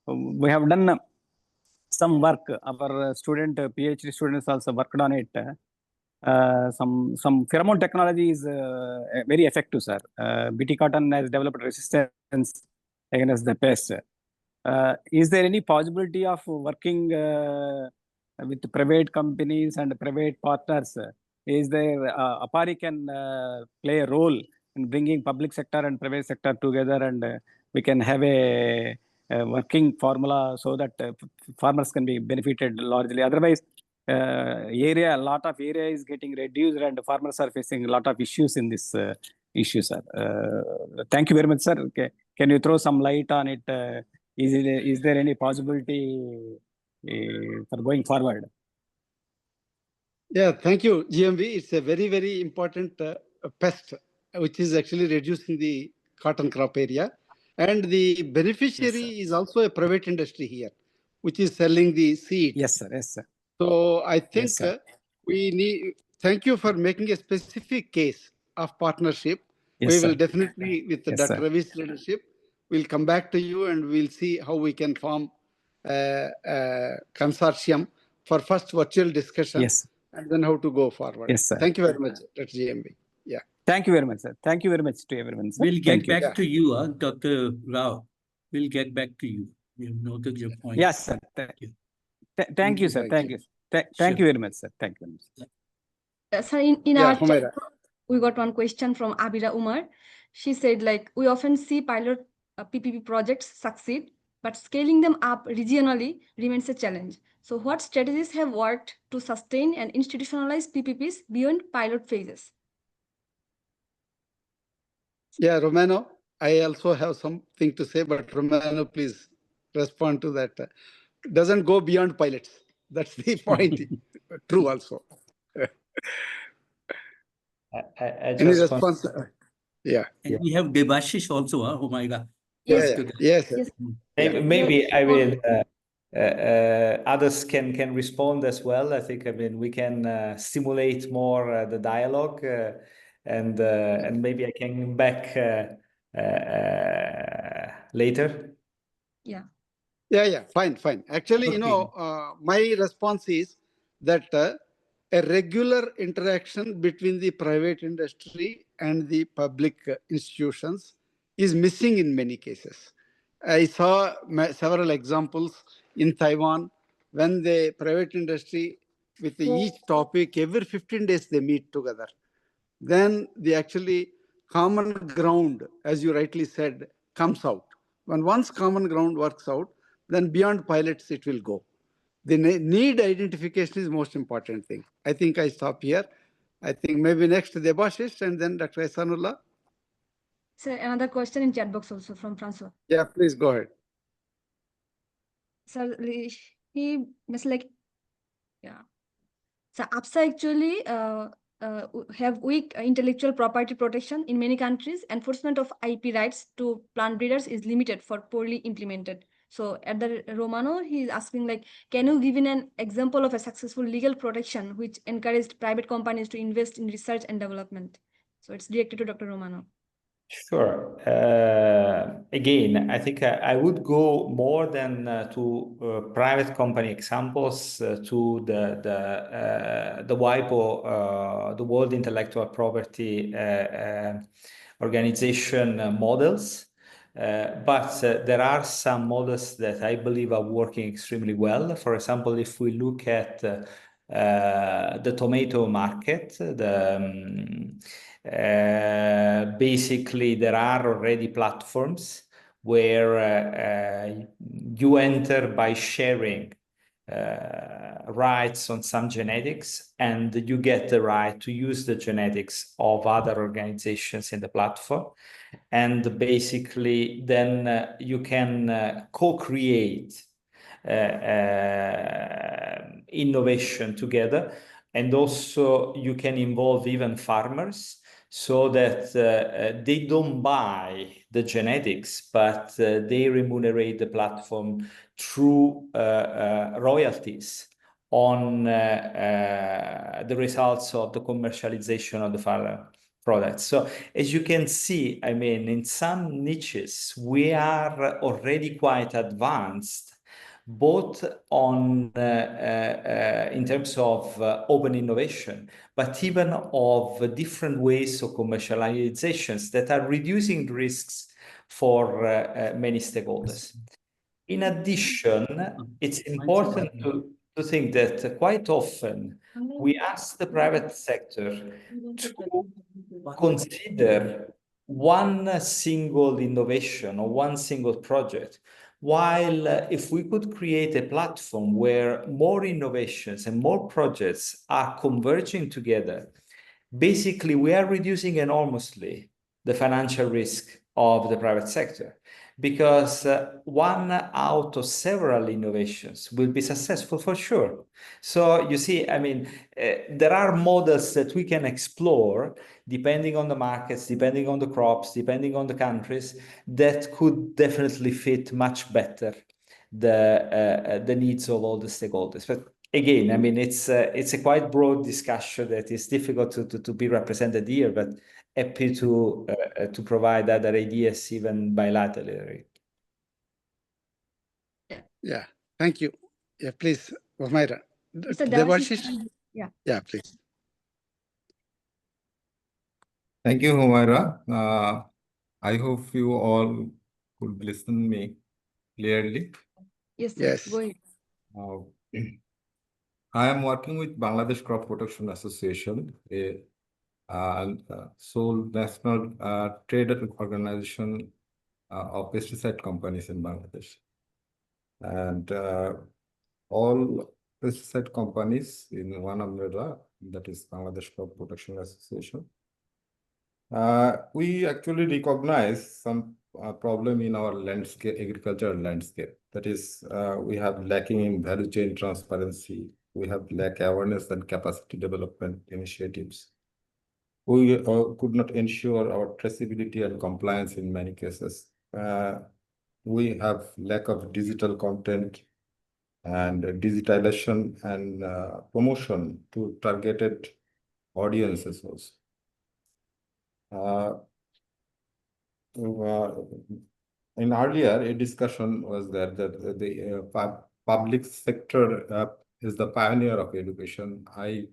we have done some work. Our PhD students also worked on it. Some pheromone technology is very effective, sir. BT cotton has developed resistance against the pest. Is there any possibility of working with private companies and private partners? Is there APARI can play a role in bringing public sector and private sector together, and we can have a working formula so that farmers can be benefited largely. Otherwise, a lot of area is getting reduced, and farmers are facing a lot of issues in this issue, sir. Thank you very much, sir. Okay. Can you throw some light on it? Is there any possibility for going forward? Yeah, thank you, GMV. It's a very, very important pest, which is actually reducing the cotton crop area. And the beneficiary is also a private industry here, which is selling the seed. Yes, sir. Yes, sir. So I think Yes, we need, thank you for making a specific case of partnership. Yes, We will sir. definitely, with Yes, Dr. sir. Ravi's leadership, we'll come back to you and we'll see how we can form a consortium for first virtual discussion. Yes. And then how to go forward. Yes, sir. Thank you very much, Dr. GMB. Yeah. Thank you very much, sir. Thank you very much to everyone, sir. We'll get Thank back to you, Dr. Rao. We'll get back to you. We've noted your point. Yes, sir. Thank you, sir. Thank you. Thank you very much, sir. Thank you very much. Sir, in Yeah, our Humaira. chat, we got one question from Abira Umar. She said, like, we often see pilot PPP projects succeed, but scaling them up regionally remains a challenge. So what strategies have worked to sustain and institutionalize PPPs beyond pilot phases? Yeah, Romano, I also have something to say, but Romano, please respond to that. Doesn't go beyond pilots. That's the point. True also. I Any just response? Yeah. And we have Debashish also, Humaira. Yes. Yes. maybe I mean others can respond as well. I think, I mean, we can stimulate more the dialogue, and maybe I can come back later. Yeah. Fine. Actually, Okay. my response is that a regular interaction between the private industry and the public institutions is missing in many cases. I saw several examples in Taiwan when the private industry, with each topic, every 15 days they meet together. Then the actually common ground, as you rightly said, comes out. When once common ground works out, then beyond pilots it will go. The need identification is most important thing. I think I stop here. I think maybe next Debashish and then Dr. Ihsanullah. Sir, another question in chat box also from Francois. Yeah, please go ahead. Sir, he was like, yeah. So APSA actually have weak intellectual property protection in many countries. Enforcement of IP rights to plant breeders is limited for poorly implemented. So at the Romano, he is asking like, can you give an example of a successful legal protection which encouraged private companies to invest in research and development? So it's directed to Dr. Romano. Sure. Again, I think I would go more than to private company examples to the WIPO, the World Intellectual Property Organization models. But there are some models that I believe are working extremely well. For example, if we look at the tomato market, basically there are already platforms where you enter by sharing rights on some genetics, and you get the right to use the genetics of other organizations in the platform. And basically then you can co-create innovation together. And also you can involve even farmers so that they don't buy the genetics, but they remunerate the platform through royalties on the results of the commercialization of the farmer products. So as you can see, I mean, in some niches, we are already quite advanced, both on in terms of open innovation, but even of different ways of commercializations that are reducing risks for many stakeholders. In addition, it's important to think that quite often we ask the private sector to consider one single innovation or one single project, while if we could create a platform where more innovations and more projects are converging together, basically we are reducing enormously the financial risk of the private sector, because one out of several innovations will be successful for sure. So you see, I mean, there are models that we can explore depending on the markets, depending on the crops, depending on the countries, that could definitely fit much better the needs of all the stakeholders. But again, I mean, it's a quite broad discussion that is difficult to be represented here, but happy to provide other ideas even bilaterally. Yeah, thank you. Yeah, please, Humaira. Mr. Debashish? Yeah. Yeah, please. Thank you, Humaira. I hope you all could listen me clearly. Yes, sir. Yes. Go ahead. I am working with Bangladesh Crop Protection Association, a sole national trade organization of pesticide companies in Bangladesh. And all pesticide companies in one umbrella, that is Bangladesh Crop Protection Association. We actually recognize some problem in our landscape, agricultural landscape. That is, we have lacking in value chain transparency. We have lack awareness and capacity development initiatives. We could not ensure our traceability and compliance in many cases. We have lack of digital content and digitalization and promotion to targeted audiences also. In earlier, a discussion was that the public sector is the pioneer of education. I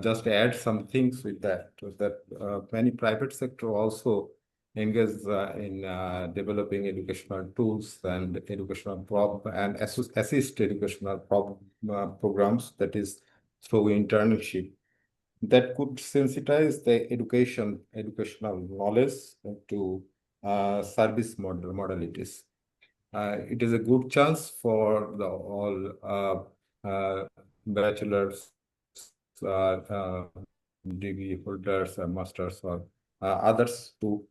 just add some things with that many private sector also engage in developing educational tools and educational assist educational programs, that is through internship, that could sensitize the educational knowledge to service modalities. It is a good chance for the all bachelor's, degree holders, masters, or others to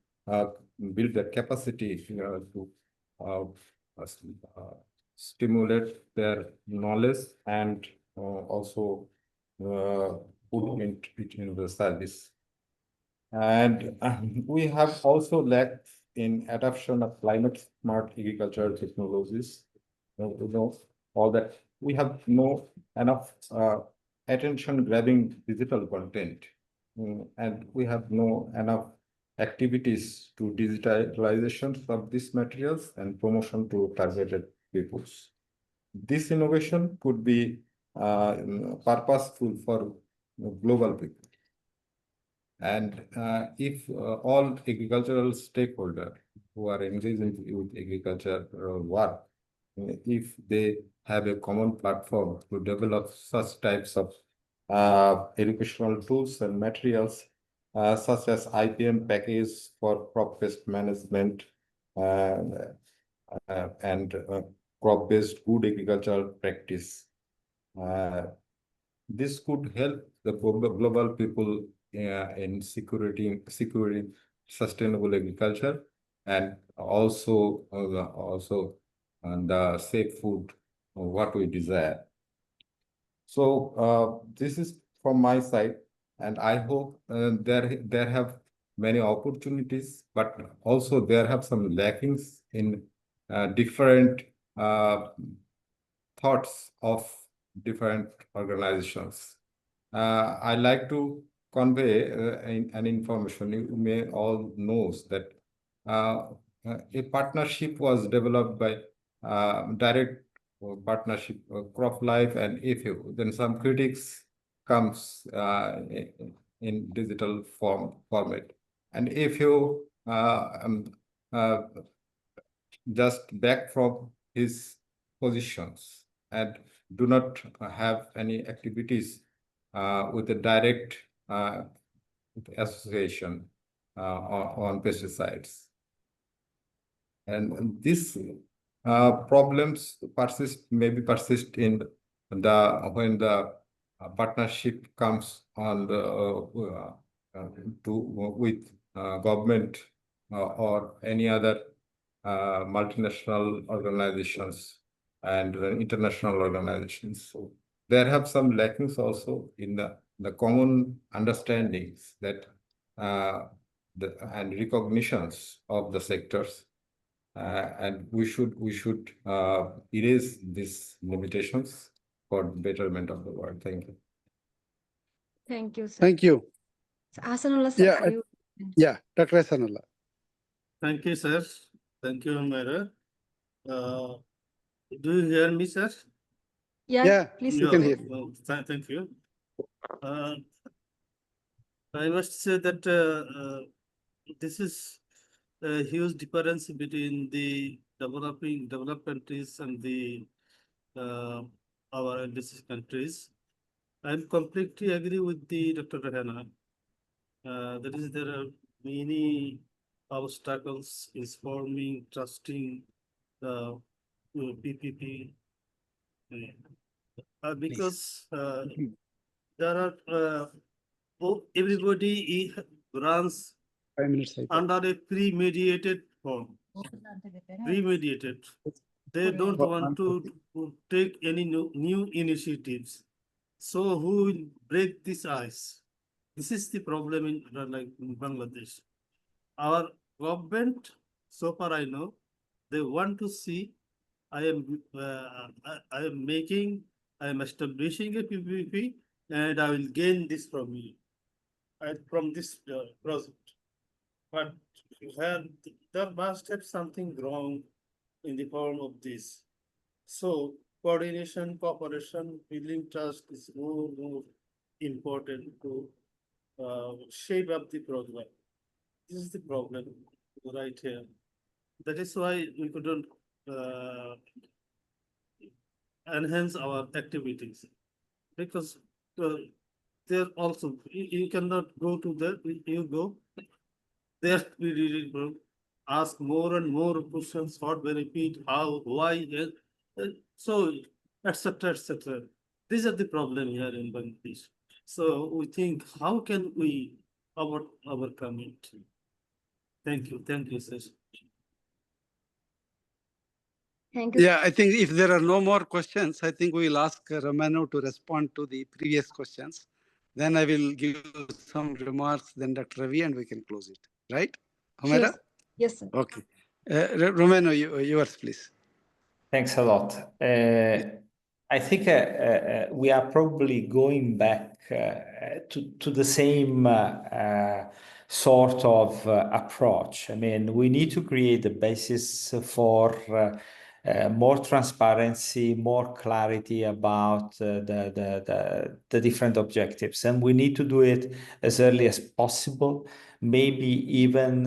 build the capacity to uh, stimulate their knowledge and also put it in the service. And we have also lacked in adoption of climate smart agricultural technologies. All that we have no enough attention grabbing digital content, and we have no enough activities to digitalization of these materials and promotion to targeted peoples. This innovation could be purposeful for global people. And if all agricultural stakeholders who are engaged with agriculture work, if they have a common platform to develop such types of educational tools and materials, such as IPM package for crop-based management and crop-based good agricultural practice. This could help the global people in securing sustainable agriculture and also the safe food, what we desire. So this is from my side, and I hope there have many opportunities, but also there have some lackings in different thoughts of different organizations. I like to convey an information. You may all knows that a partnership was developed by direct partnership Crop Life and AFU. Then some critics comes in digital format, and AFU just back from his positions and do not have any activities with a direct association on pesticides. And these problems maybe persist in when the partnership comes on the with government or any other multinational organizations and international organizations. So there have some lackings also in the common understandings that and recognitions of the sectors, and we should erase these limitations for betterment of the world. Thank you. Thank you, sir. Thank you. So, Asanullah, sir, Yeah, are you? Yeah, Dr. Hasanullah. Thank you, sir. Thank you, Myra. Do you hear me, sir? Yeah, please. you can hear. Well, thank you. I must say that this is a huge difference between the developed countries and the our LDC countries. I completely agree with the Dr. Rahana. That is, there are many obstacles in forming, trusting the PPP because there are everybody runs 5 minutes. under a pre-mediated form. Pre-mediated. They don't want to take any new initiatives. So who will break this ice? This is the problem in Bangladesh. Our government, so far I know, they want to see I am establishing a PPP, and I will gain this from you, from this project. But there must have something wrong in the form of this. So coordination, cooperation, building trust is more important to shape up the program. This is the problem right here. That is why we couldn't enhance our activities, because there also you cannot go to there. You go there. We ask more and more questions: what benefit, how, why, so etc. etc. These are the problem here in Bangladesh. So we think, how can we overcome it? Thank you, sir. Thank you. Yeah, I think if there are no more questions, I think we'll ask Romano to respond to the previous questions. Then I will give some remarks, then Dr. Ravi, and we can close it. Right? Sure. Homera? Yes, sir. Okay. Romano, yours, please. Thanks a lot. I think we are probably going back to the same sort of approach. I mean, we need to create the basis for more transparency, more clarity about the different objectives, and we need to do it as early as possible. Maybe even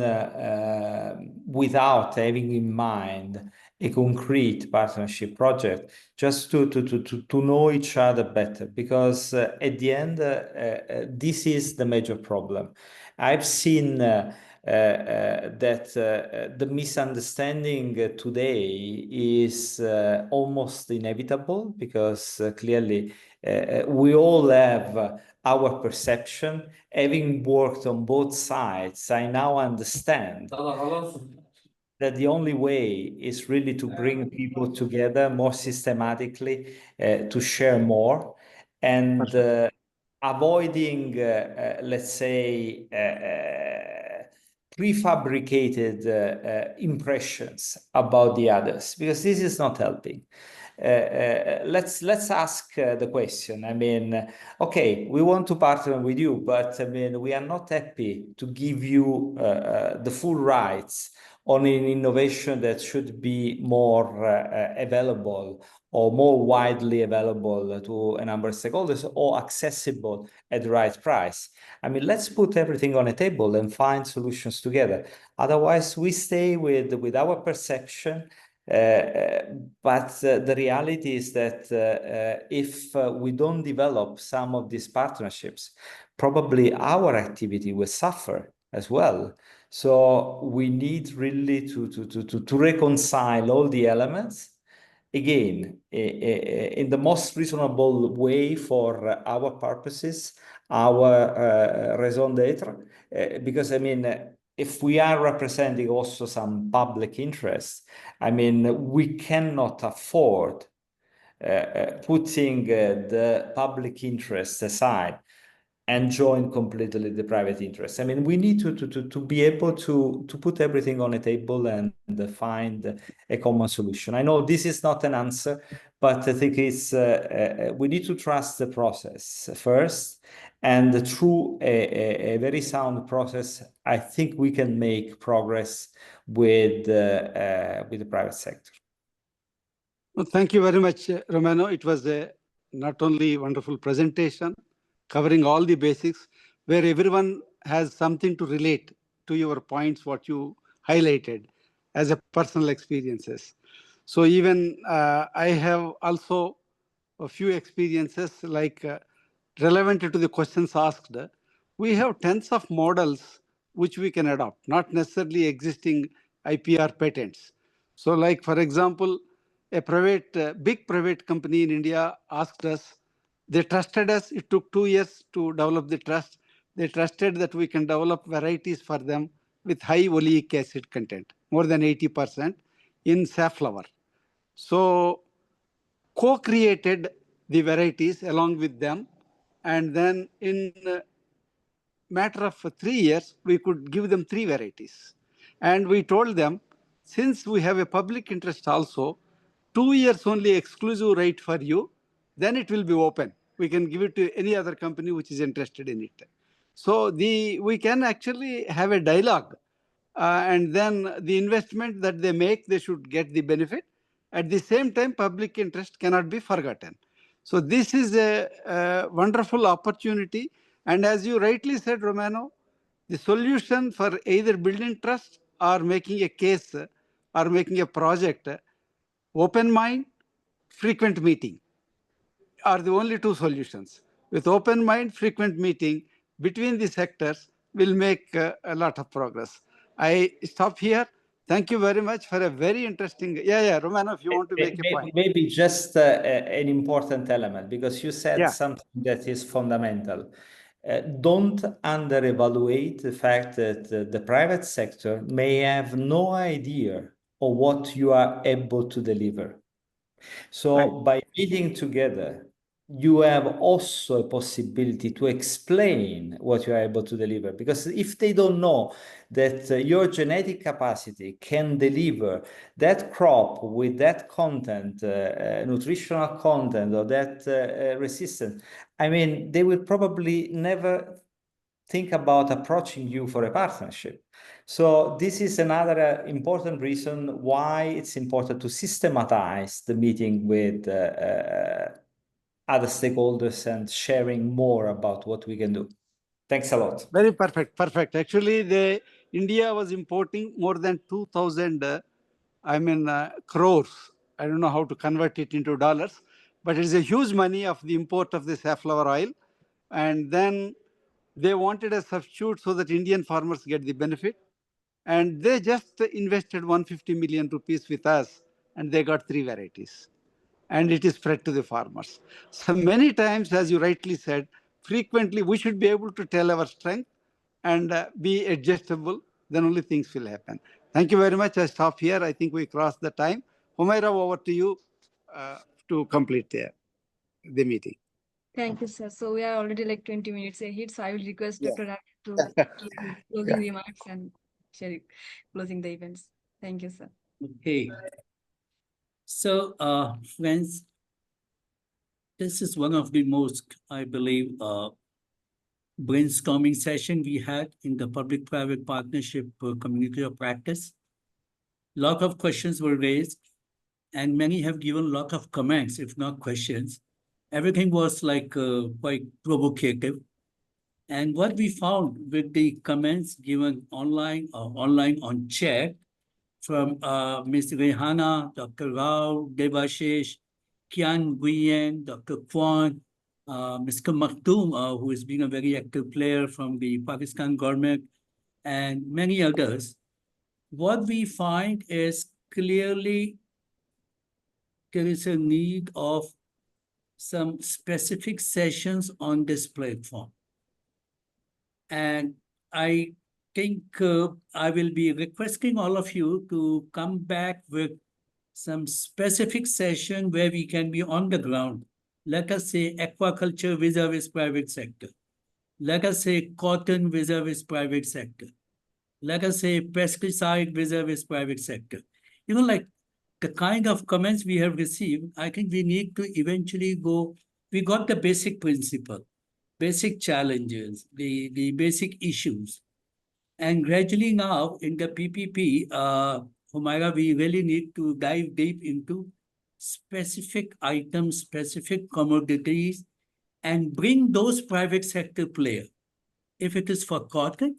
without having in mind a concrete partnership project, just to know each other better, because at the end, this is the major problem. I've seen that the misunderstanding today is almost inevitable, because clearly we all have our perception. Having worked on both sides, I now understand that the only way is really to bring people together more systematically, to share more, and avoiding, let's say, prefabricated impressions about the others, because this is not helping. Let's ask the question. I mean, okay, we want to partner with you, but I mean, we are not happy to give you the full rights on an innovation that should be more available or more widely available to a number of stakeholders, or accessible at the right price. I mean, let's put everything on a table and find solutions together. Otherwise, we stay with our perception. But the reality is that if we don't develop some of these partnerships, probably our activity will suffer as well. So we need really to reconcile all the elements, again, in the most reasonable way for our purposes, our raison d'etre, because I mean, if we are representing also some public interest, I mean, we cannot afford putting the public interest aside and join completely the private interest. I mean, we need to be able to put everything on a table and find a common solution. I know this is not an answer, but I think it's we need to trust the process first, and through a very sound process, I think we can make progress with the private sector. Well, thank you very much, Romano. It was a not only wonderful presentation, covering all the basics, where everyone has something to relate to your points, what you highlighted as a personal experiences. So even I have also a few experiences like relevant to the questions asked. We have tens of models which we can adopt, not necessarily existing IPR patents. So like, for example, a big private company in India asked us, they trusted us. It took 2 years to develop the trust. They trusted that we can develop varieties for them with high oleic acid content, more than 80% in safflower. So co-created the varieties along with them. And then in a matter of 3 years, we could give them 3 varieties. And we told them, since we have a public interest also, 2 years only exclusive right for you, then it will be open. We can give it to any other company which is interested in it. So we can actually have a dialogue, and then the investment that they make, they should get the benefit. At the same time, public interest cannot be forgotten. So this is a wonderful opportunity. And as you rightly said, Romano, the solution for either building trust or making a case or making a project, open mind, frequent meeting are the only 2 solutions. With open mind, frequent meeting between the sectors will make a lot of progress. I stop here. Thank you very much for a very interesting. Yeah, Romano, if you want to make a point. Maybe just an important element, because you said something that is fundamental. Don't under-evaluate the fact that the private sector may have no idea of what you are able to deliver. So by meeting together, you have also a possibility to explain what you are able to deliver. Because if they don't know that your genetic capacity can deliver that crop with that content, nutritional content, or that resistance, I mean, they will probably never think about approaching you for a partnership. So this is another important reason why it's important to systematize the meeting with other stakeholders and sharing more about what we can do. Thanks a lot. Very perfect. Actually, India was importing more than 2,000, crores. I don't know how to convert it into dollars, but it is a huge money of the import of this safflower oil. And then they wanted a substitute so that Indian farmers get the benefit. And they just invested 150 million rupees with us, and they got 3 varieties. And it is spread to the farmers. So many times, as you rightly said, frequently we should be able to tell our strength and be adjustable, then only things will happen. Thank you very much. I stop here. I think we crossed the time. Humaira, over to you to complete the meeting. Thank you, sir. So we are already like 20 minutes ahead. So I will request Dr. Ravi to give his closing remarks and share closing the events. Thank you, sir. Okay. So, friends, this is one of the most, I believe, brainstorming session we had in the public-private partnership community of practice. Lot of questions were raised, and many have given a lot of comments, if not questions. Everything was like quite provocative. And what we found with the comments given online or online on chat from Ms. Rehana, Dr. Rao, Devashish, Kian Nguyen, Dr. Kwan, Mr. Maktoum, who has been a very active player from the Pakistan government, and many others, what we find is clearly there is a need of some specific sessions on this platform. And I think I will be requesting all of you to come back with some specific session where we can be on the ground. Let us say aquaculture vis-a-vis private sector. Let us say cotton vis-a-vis private sector. Let us say pesticide vis-a-vis private sector. You know, like the kind of comments we have received, I think we need to eventually go, we got the basic principle, basic challenges, the basic issues. And gradually now in the PPP, Humaira, we really need to dive deep into specific items, specific commodities, and bring those private sector players. If it is for cotton,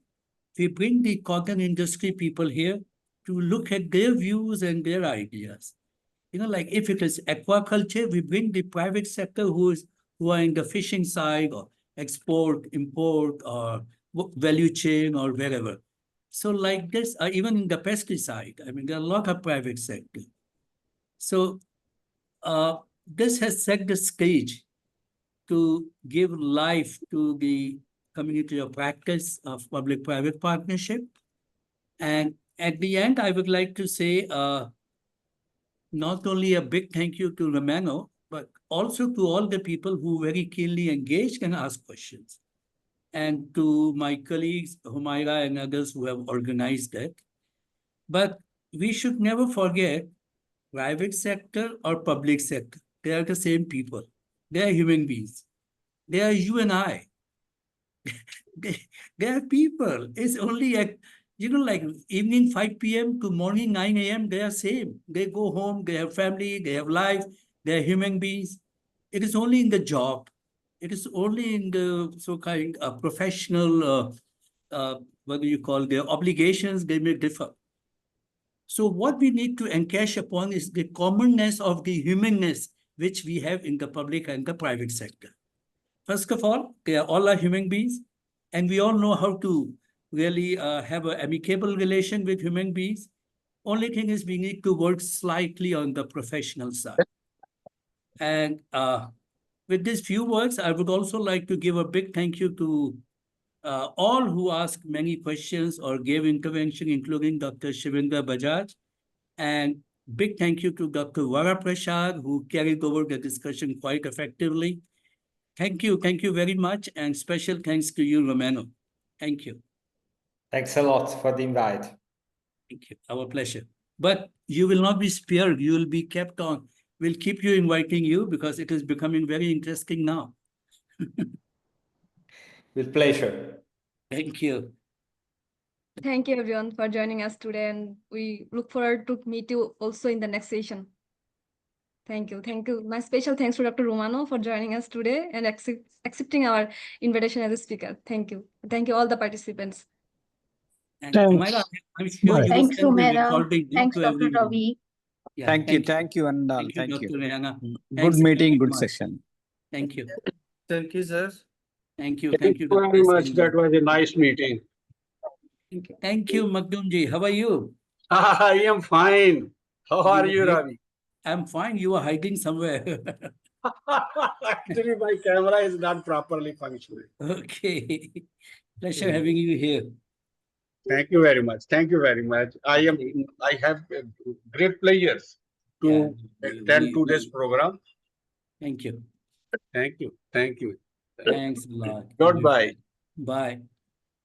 we bring the cotton industry people here to look at their views and their ideas. You know, like if it is aquaculture, we bring the private sector who are in the fishing side or export, import, or value chain or wherever. So like this, even in the pesticide, I mean, there are a lot of private sector. So this has set the stage to give life to the community of practice of public-private partnership. And at the end, I would like to say not only a big thank you to Romano, but also to all the people who very keenly engaged and asked questions. And to my colleagues, Humaira and others who have organized that. But we should never forget private sector or public sector. They are the same people. They are human beings. They are you and I. they are people. It's only at, you know, like evening 5 p.m. to morning 9 a.m., they are same. They go home, they have family, they have life, they are human beings. It is only in the job. It is only in the so-called professional, what do you call, their obligations, they may differ. So what we need to encash upon is the commonness of the humanness which we have in the public and the private sector. First of all, they are all human beings, and we all know how to really have an amicable relation with human beings. Only thing is we need to work slightly on the professional side. And with these few words, I would also like to give a big thank you to all who asked many questions or gave intervention, including Dr. Shivendra Bajaj. And big thank you to Dr. Vara Prasad, who carried over the discussion quite effectively. Thank you very much. And special thanks to you, Romano. Thank you. Thanks a lot for the invite. Thank you. Our pleasure. But you will not be spared. You will be kept on. We'll keep you inviting you because it is becoming very interesting now. With pleasure. Thank you. Thank you everyone for joining us today, and we look forward to meet you also in the next session. Thank you. Thank you. My special thanks to Dr. Romano for joining us today and accepting our invitation as a speaker. Thank you. Thank you all the participants. And Humaira, I'm sure you will Thanks, send the Humaira. recording Thanks, to Dr. everyone. Ravi. Yeah, Thank you, and all. Thank you, Dr. Rehana. Good Thanks meeting, very good much. session. Thank you. Thank you, sir. Thank you. Thank you very much. That was a nice meeting. Thank you, Magdumji. How are you? I am fine. How are you, Ravi? I'm fine. You are hiding somewhere. Actually, my camera is not properly functioning. Okay. Pleasure having you here. Thank you very much. Thank you very much. I have great pleasures to attend today's program. Thank you. Thank you. Thank you. Thanks a lot. Goodbye. Bye.